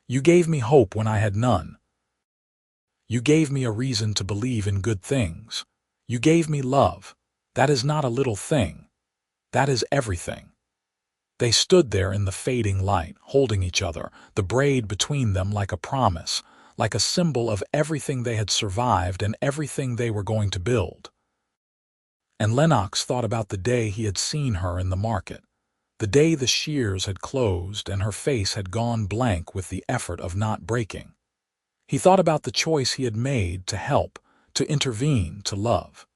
"You gave me hope when I had none. You gave me a reason to believe in good things. You gave me love. That is not a little thing. That is everything." They stood there in the fading light, holding each other, the braid between them like a promise, like a symbol of everything they had survived and everything they were going to build. And Lennox thought about the day he had seen her in the market, the day the shears had closed and her face had gone blank with the effort of not breaking. He thought about the choice he had made to help, to intervene, to love.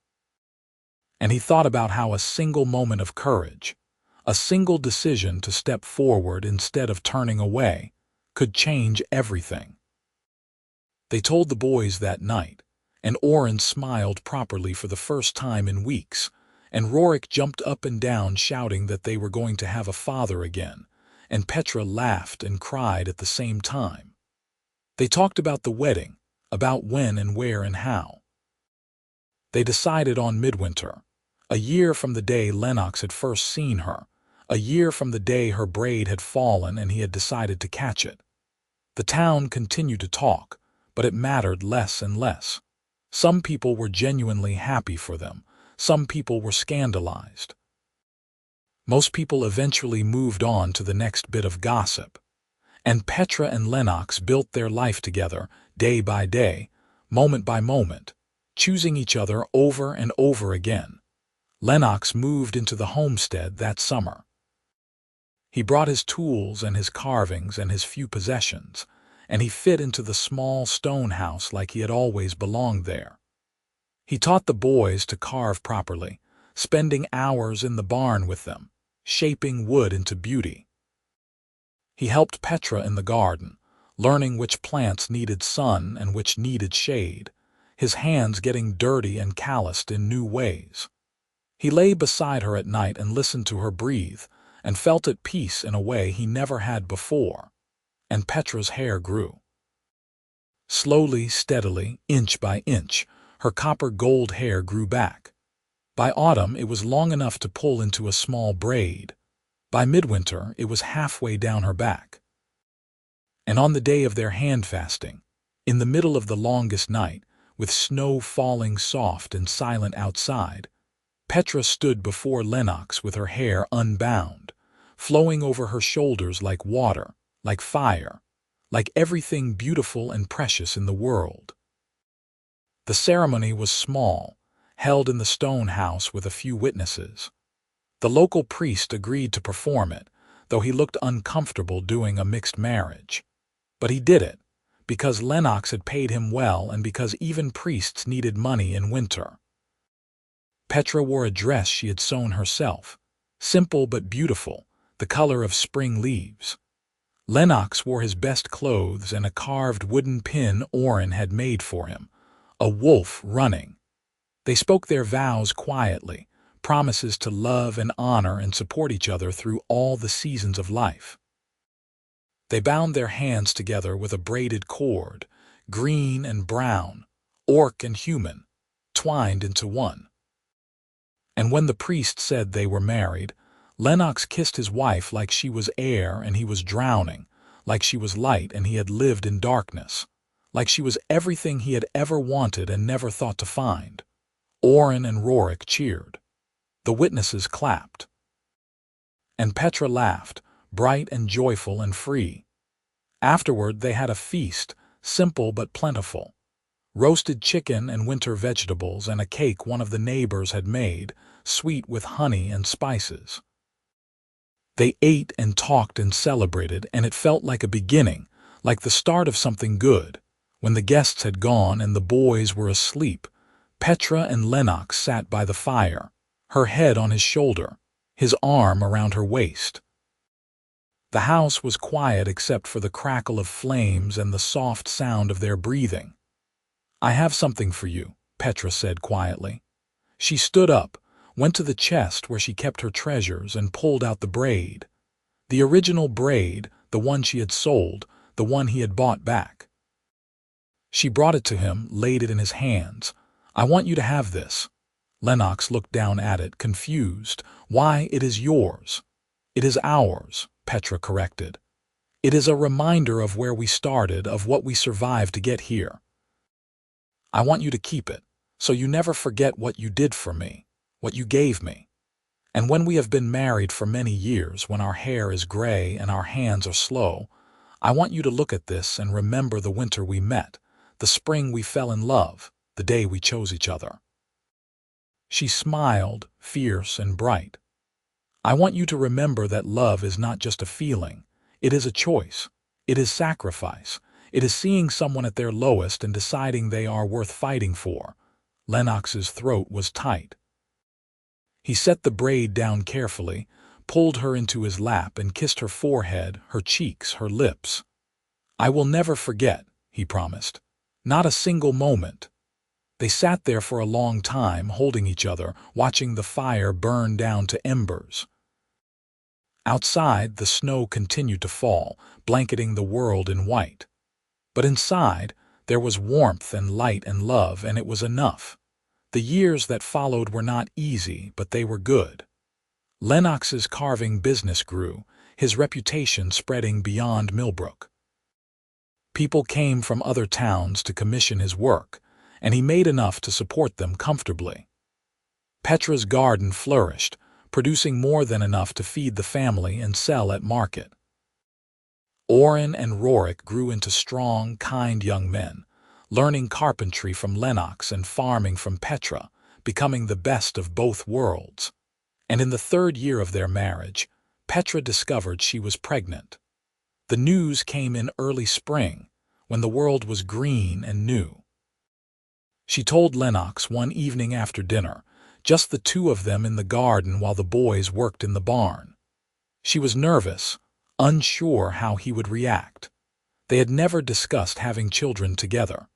And he thought about how a single moment of courage, a single decision to step forward instead of turning away, could change everything. They told the boys that night, and Oren smiled properly for the first time in weeks, and Rorik jumped up and down shouting that they were going to have a father again, and Petra laughed and cried at the same time. They talked about the wedding, about when and where and how. They decided on midwinter, a year from the day Lennox had first seen her, a year from the day her braid had fallen and he had decided to catch it. The town continued to talk, but it mattered less and less. Some people were genuinely happy for them. Some people were scandalized. Most people eventually moved on to the next bit of gossip. And Petra and Lennox built their life together, day by day, moment by moment, choosing each other over and over again. Lennox moved into the homestead that summer. He brought his tools and his carvings and his few possessions, and he fit into the small stone house like he had always belonged there. He taught the boys to carve properly, spending hours in the barn with them, shaping wood into beauty. He helped Petra in the garden, learning which plants needed sun and which needed shade, his hands getting dirty and calloused in new ways. He lay beside her at night and listened to her breathe, and felt at peace in a way he never had before. And Petra's hair grew. Slowly, steadily, inch by inch, her copper-gold hair grew back. By autumn, it was long enough to pull into a small braid. By midwinter, it was halfway down her back. And on the day of their hand-fasting, in the middle of the longest night, with snow falling soft and silent outside, Petra stood before Lennox with her hair unbound, flowing over her shoulders like water, like fire, like everything beautiful and precious in the world. The ceremony was small, held in the stone house with a few witnesses. The local priest agreed to perform it, though he looked uncomfortable doing a mixed marriage. But he did it, because Lennox had paid him well and because even priests needed money in winter. Petra wore a dress she had sewn herself, simple but beautiful, the color of spring leaves. Lennox wore his best clothes and a carved wooden pin Orrin had made for him, a wolf running. They spoke their vows quietly, promises to love and honor and support each other through all the seasons of life. They bound their hands together with a braided cord, green and brown, orc and human, twined into one. And when the priest said they were married, Lennox kissed his wife like she was air and he was drowning, like she was light and he had lived in darkness, like she was everything he had ever wanted and never thought to find. Orrin and Rorik cheered. The witnesses clapped. And Petra laughed, bright and joyful and free. Afterward they had a feast, simple but plentiful. Roasted chicken and winter vegetables and a cake one of the neighbors had made, sweet with honey and spices. They ate and talked and celebrated, and it felt like a beginning, like the start of something good. When the guests had gone and the boys were asleep, Petra and Lennox sat by the fire, her head on his shoulder, his arm around her waist. The house was quiet except for the crackle of flames and the soft sound of their breathing. "I have something for you," Petra said quietly. She stood up, went to the chest where she kept her treasures and pulled out the braid. The original braid, the one she had sold, the one he had bought back. She brought it to him, laid it in his hands. "I want you to have this." Lennox looked down at it, confused. "Why, it is yours." "It is ours," Petra corrected. "It is a reminder of where we started, of what we survived to get here. I want you to keep it, so you never forget what you did for me, what you gave me. And when we have been married for many years, when our hair is gray and our hands are slow, I want you to look at this and remember the winter we met, the spring we fell in love, the day we chose each other." She smiled, fierce and bright. "I want you to remember that love is not just a feeling. It is a choice. It is sacrifice. It is seeing someone at their lowest and deciding they are worth fighting for." Lennox's throat was tight. He set the braid down carefully, pulled her into his lap and kissed her forehead, her cheeks, her lips. "I will never forget," he promised. "Not a single moment." They sat there for a long time, holding each other, watching the fire burn down to embers. Outside, the snow continued to fall, blanketing the world in white. But inside, there was warmth and light and love, and it was enough. The years that followed were not easy, but they were good. Lennox's carving business grew, his reputation spreading beyond Millbrook. People came from other towns to commission his work, and he made enough to support them comfortably. Petra's garden flourished, producing more than enough to feed the family and sell at market. Orrin and Rorik grew into strong, kind young men, learning carpentry from Lennox and farming from Petra, becoming the best of both worlds. And in the 3rd year of their marriage, Petra discovered she was pregnant. The news came in early spring, when the world was green and new. She told Lennox one evening after dinner, just the two of them in the garden while the boys worked in the barn. She was nervous, unsure how he would react. They had never discussed having children together.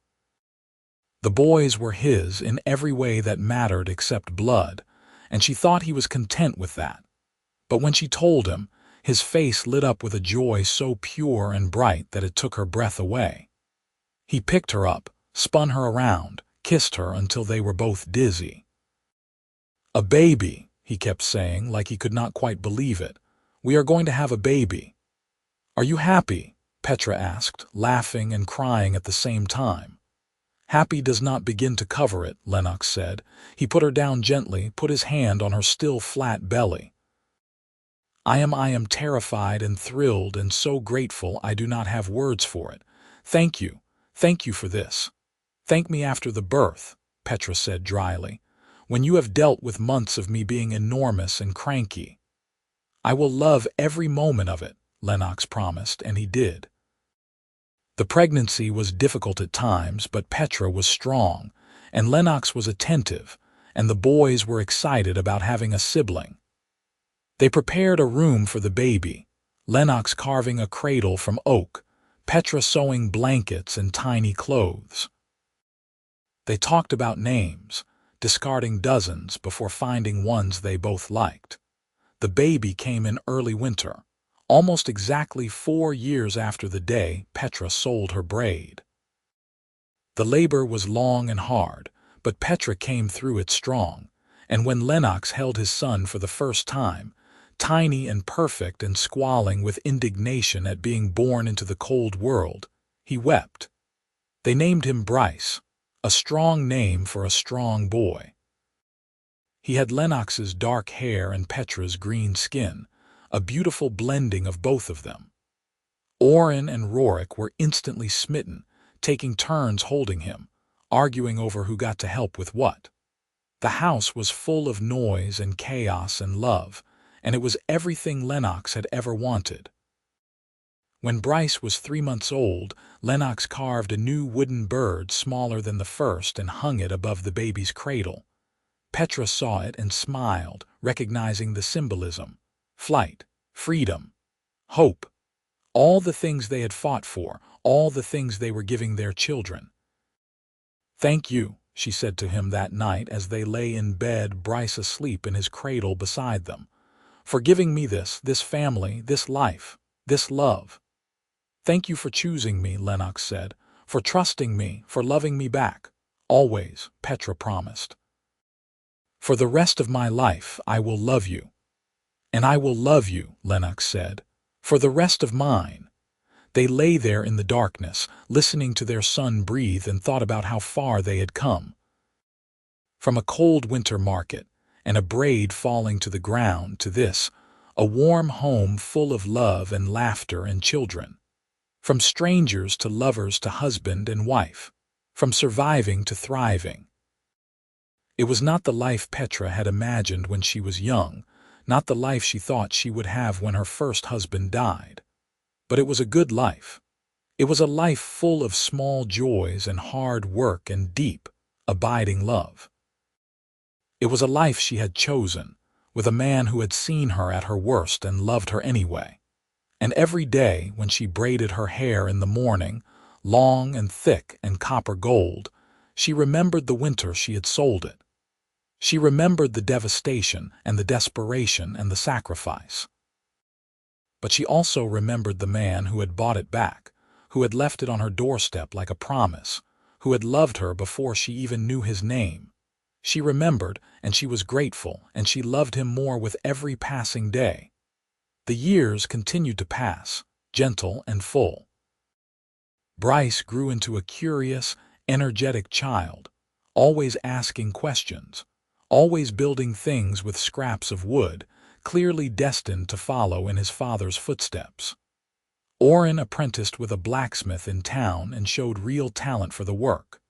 The boys were his in every way that mattered except blood, and she thought he was content with that. But when she told him, his face lit up with a joy so pure and bright that it took her breath away. He picked her up, spun her around, kissed her until they were both dizzy. "A baby," he kept saying, like he could not quite believe it. "We are going to have a baby." "Are you happy?" Petra asked, laughing and crying at the same time. "Happy does not begin to cover it," Lennox said. He put her down gently, put his hand on her still flat belly. I am terrified and thrilled and so grateful I do not have words for it. Thank you for this. Thank me after the birth," Petra said dryly, "when you have dealt with months of me being enormous and cranky." I will love every moment of it, Lennox promised, and he did. The pregnancy was difficult at times, but Petra was strong, and Lennox was attentive, and the boys were excited about having a sibling. They prepared a room for the baby, Lennox carving a cradle from oak, Petra sewing blankets and tiny clothes. They talked about names, discarding dozens before finding ones they both liked. The baby came in early winter, almost exactly 4 years after the day Petra sold her braid. The labor was long and hard, but Petra came through it strong, and when Lennox held his son for the first time, tiny and perfect and squalling with indignation at being born into the cold world, he wept. They named him Bryce, a strong name for a strong boy. He had Lennox's dark hair and Petra's green skin, a beautiful blending of both of them. Orrin and Rorik were instantly smitten, taking turns holding him, arguing over who got to help with what. The house was full of noise and chaos and love, and it was everything Lennox had ever wanted. When Bryce was 3 months old, Lennox carved a new wooden bird smaller than the first and hung it above the baby's cradle. Petra saw it and smiled, recognizing the symbolism: flight, freedom, hope. All the things they had fought for, all the things they were giving their children. "Thank you," she said to him that night as they lay in bed, Bryce asleep in his cradle beside them, "for giving me this family, this life, this love." "Thank you for choosing me," Lennox said, "for trusting me, for loving me back. Always," Petra promised. "For the rest of my life, I will love you." "And I will love you," Lennox said, "for the rest of mine." They lay there in the darkness, listening to their son breathe, and thought about how far they had come. From a cold winter market and a braid falling to the ground to this, a warm home full of love and laughter and children. From strangers to lovers to husband and wife. From surviving to thriving. It was not the life Petra had imagined when she was young, not the life she thought she would have when her first husband died. But it was a good life. It was a life full of small joys and hard work and deep, abiding love. It was a life she had chosen, with a man who had seen her at her worst and loved her anyway. And every day when she braided her hair in the morning, long and thick and copper gold, she remembered the winter she had sold it. She remembered the devastation and the desperation and the sacrifice. But she also remembered the man who had bought it back, who had left it on her doorstep like a promise, who had loved her before she even knew his name. She remembered, and she was grateful, and she loved him more with every passing day. The years continued to pass, gentle and full. Bryce grew into a curious, energetic child, always asking questions, always building things with scraps of wood, clearly destined to follow in his father's footsteps. Orrin apprenticed with a blacksmith in town and showed real talent for the work.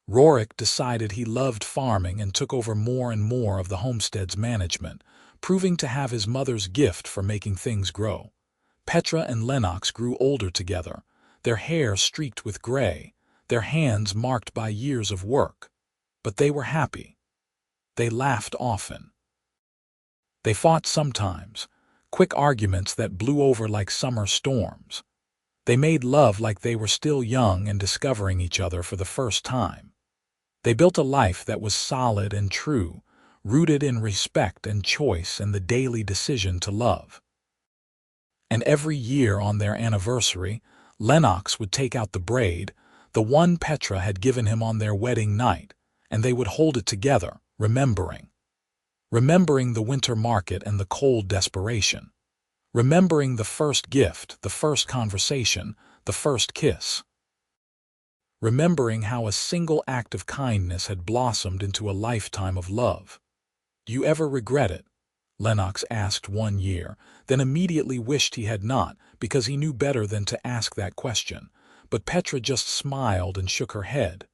Rorik decided he loved farming and took over more and more of the homestead's management, proving to have his mother's gift for making things grow. Petra and Lennox grew older together, their hair streaked with gray, their hands marked by years of work. But they were happy. They laughed often. They fought sometimes, quick arguments that blew over like summer storms. They made love like they were still young and discovering each other for the first time. They built a life that was solid and true, rooted in respect and choice and the daily decision to love. And every year on their anniversary, Lennox would take out the braid, the one Petra had given him on their wedding night, and they would hold it together, remembering the winter market and the cold desperation. Remembering the first gift, the first conversation, the first kiss. Remembering how a single act of kindness had blossomed into a lifetime of love. "Do you ever regret it?" Lennox asked one year, then immediately wished he had not, because he knew better than to ask that question. But Petra just smiled and shook her head.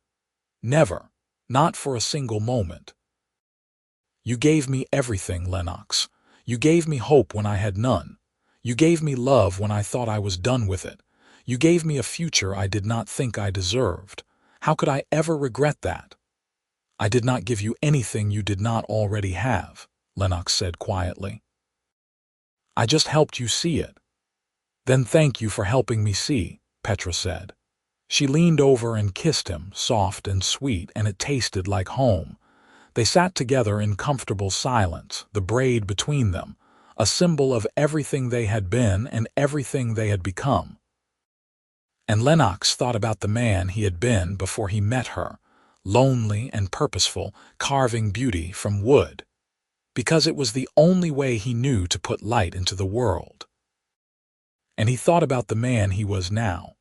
"Never. Not for a single moment." "You gave me everything, Lennox. You gave me hope when I had none. You gave me love when I thought I was done with it. You gave me a future I did not think I deserved. How could I ever regret that? I did not give you anything you did not already have, Lennox said quietly. I just helped you see it. Then thank you for helping me see, Petra said. She leaned over and kissed him, soft and sweet, and it tasted like home. They sat together in comfortable silence, the braid between them, a symbol of everything they had been and everything they had become. And Lennox thought about the man he had been before he met her, lonely and purposeful, carving beauty from wood, because it was the only way he knew to put light into the world. And he thought about the man he was now,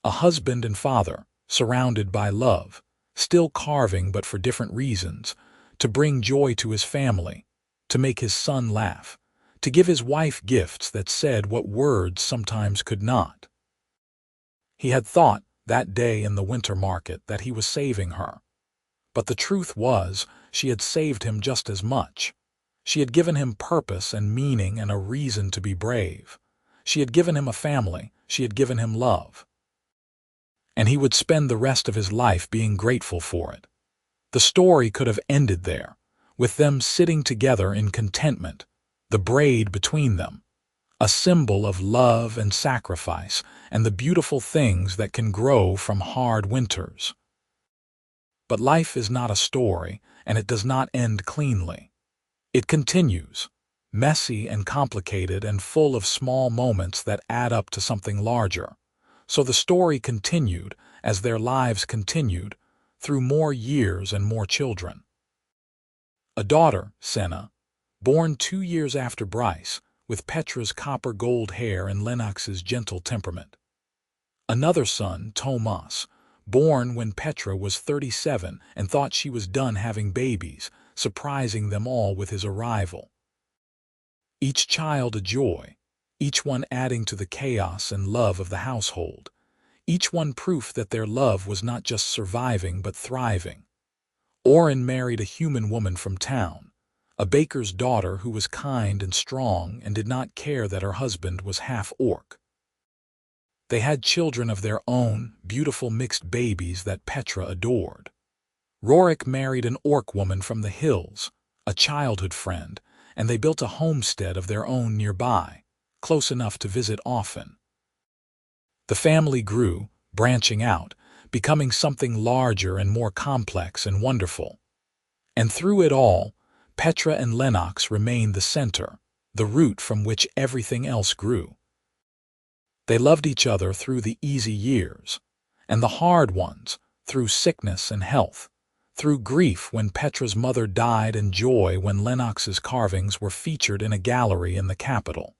a husband and father, surrounded by love, still carving but for different reasons, to bring joy to his family, to make his son laugh, to give his wife gifts that said what words sometimes could not. He had thought, that day in the winter market, that he was saving her. But the truth was, she had saved him just as much. She had given him purpose and meaning and a reason to be brave. She had given him a family. She had given him love. And he would spend the rest of his life being grateful for it. The story could have ended there, with them sitting together in contentment, the braid between them, a symbol of love and sacrifice and the beautiful things that can grow from hard winters. But life is not a story, and it does not end cleanly. It continues, messy and complicated and full of small moments that add up to something larger. So the story continued as their lives continued, through more years and more children. A daughter, Senna, born 2 years after Bryce, with Petra's copper gold hair and Lennox's gentle temperament. Another son, Tomas, born when Petra was 37 and thought she was done having babies, surprising them all with his arrival. Each child a joy, each one adding to the chaos and love of the household, each one proof that their love was not just surviving but thriving. Orrin married a human woman from town, a baker's daughter who was kind and strong and did not care that her husband was half orc. They had children of their own, beautiful mixed babies that Petra adored. Rorik married an orc woman from the hills, a childhood friend, and they built a homestead of their own nearby, close enough to visit often. The family grew, branching out, becoming something larger and more complex and wonderful. And through it all, Petra and Lennox remained the center, the root from which everything else grew. They loved each other through the easy years, and the hard ones, through sickness and health, through grief when Petra's mother died and joy when Lennox's carvings were featured in a gallery in the capital.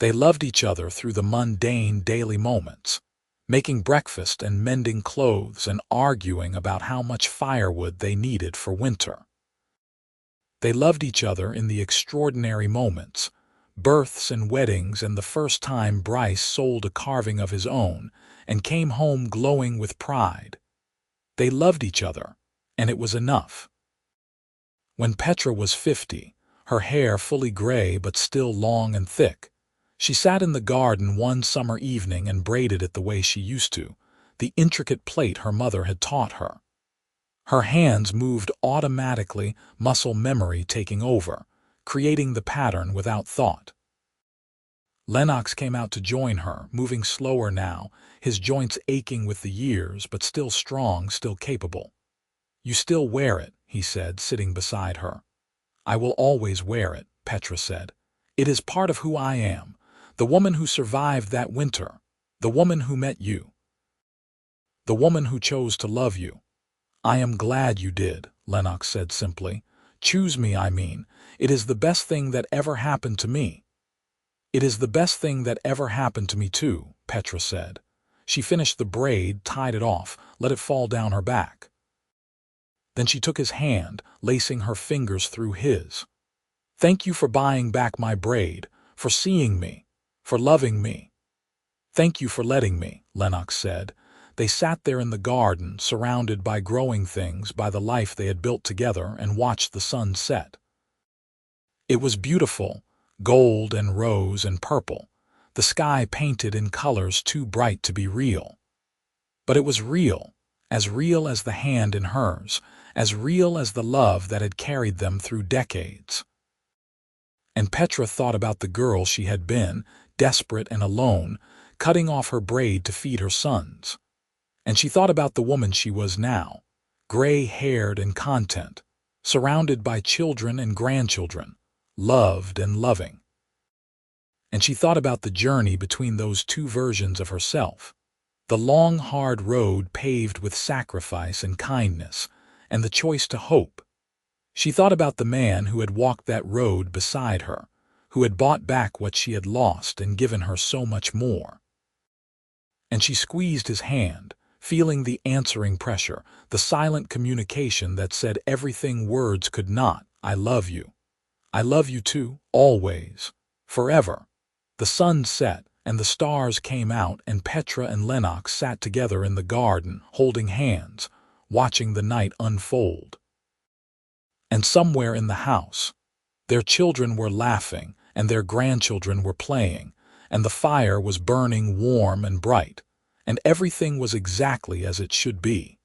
They loved each other through the mundane daily moments, making breakfast and mending clothes and arguing about how much firewood they needed for winter. They loved each other in the extraordinary moments, births and weddings and the first time Bryce sold a carving of his own and came home glowing with pride. They loved each other, and it was enough. When Petra was 50, her hair fully gray but still long and thick, she sat in the garden one summer evening and braided it the way she used to, the intricate plait her mother had taught her. Her hands moved automatically, muscle memory taking over, creating the pattern without thought. Lennox came out to join her, moving slower now, his joints aching with the years, but still strong, still capable. "You still wear it," he said, sitting beside her. "I will always wear it," Petra said. "It is part of who I am, the woman who survived that winter, the woman who met you, the woman who chose to love you." "I am glad you did," Lennox said simply. "Choose me, I mean. It is the best thing that ever happened to me." "It is the best thing that ever happened to me too," Petra said. She finished the braid, tied it off, let it fall down her back. Then she took his hand, lacing her fingers through his. "Thank you for buying back my braid, for seeing me, for loving me." "Thank you for letting me," Lennox said. They sat there in the garden, surrounded by growing things, by the life they had built together, and watched the sun set. It was beautiful, gold and rose and purple, the sky painted in colors too bright to be real. But it was real as the hand in hers, as real as the love that had carried them through decades. And Petra thought about the girl she had been, desperate and alone, cutting off her braid to feed her sons. And she thought about the woman she was now, gray-haired and content, surrounded by children and grandchildren, loved and loving. And she thought about the journey between those two versions of herself, the long, hard road paved with sacrifice and kindness, and the choice to hope. She thought about the man who had walked that road beside her, who had bought back what she had lost and given her so much more. And she squeezed his hand, feeling the answering pressure, the silent communication that said everything words could not. I love you. I love you too, always, forever. The sun set, and the stars came out, and Petra and Lennox sat together in the garden, holding hands, watching the night unfold. And somewhere in the house, their children were laughing, and their grandchildren were playing, and the fire was burning warm and bright, and everything was exactly as it should be.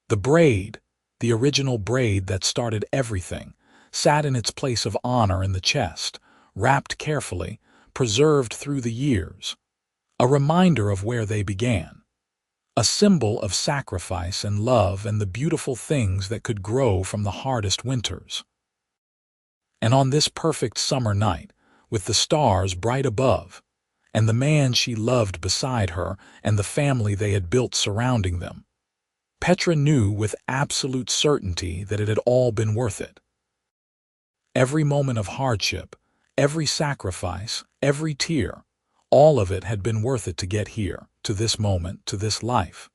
The braid, the original braid that started everything, sat in its place of honor in the chest, wrapped carefully, preserved through the years, a reminder of where they began, a symbol of sacrifice and love and the beautiful things that could grow from the hardest winters. And on this perfect summer night, with the stars bright above, and the man she loved beside her and the family they had built surrounding them, Petra knew with absolute certainty that it had all been worth it. Every moment of hardship, every sacrifice, every tear, all of it had been worth it to get here, to this moment, to this life.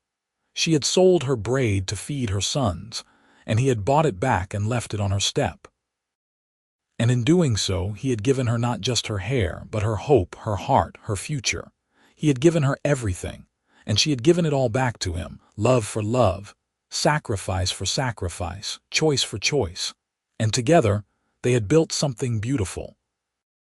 She had sold her braid to feed her sons, and he had bought it back and left it on her step. And in doing so, he had given her not just her hair, but her hope, her heart, her future. He had given her everything, and she had given it all back to him, love for love, sacrifice for sacrifice, choice for choice. And together, they had built something beautiful,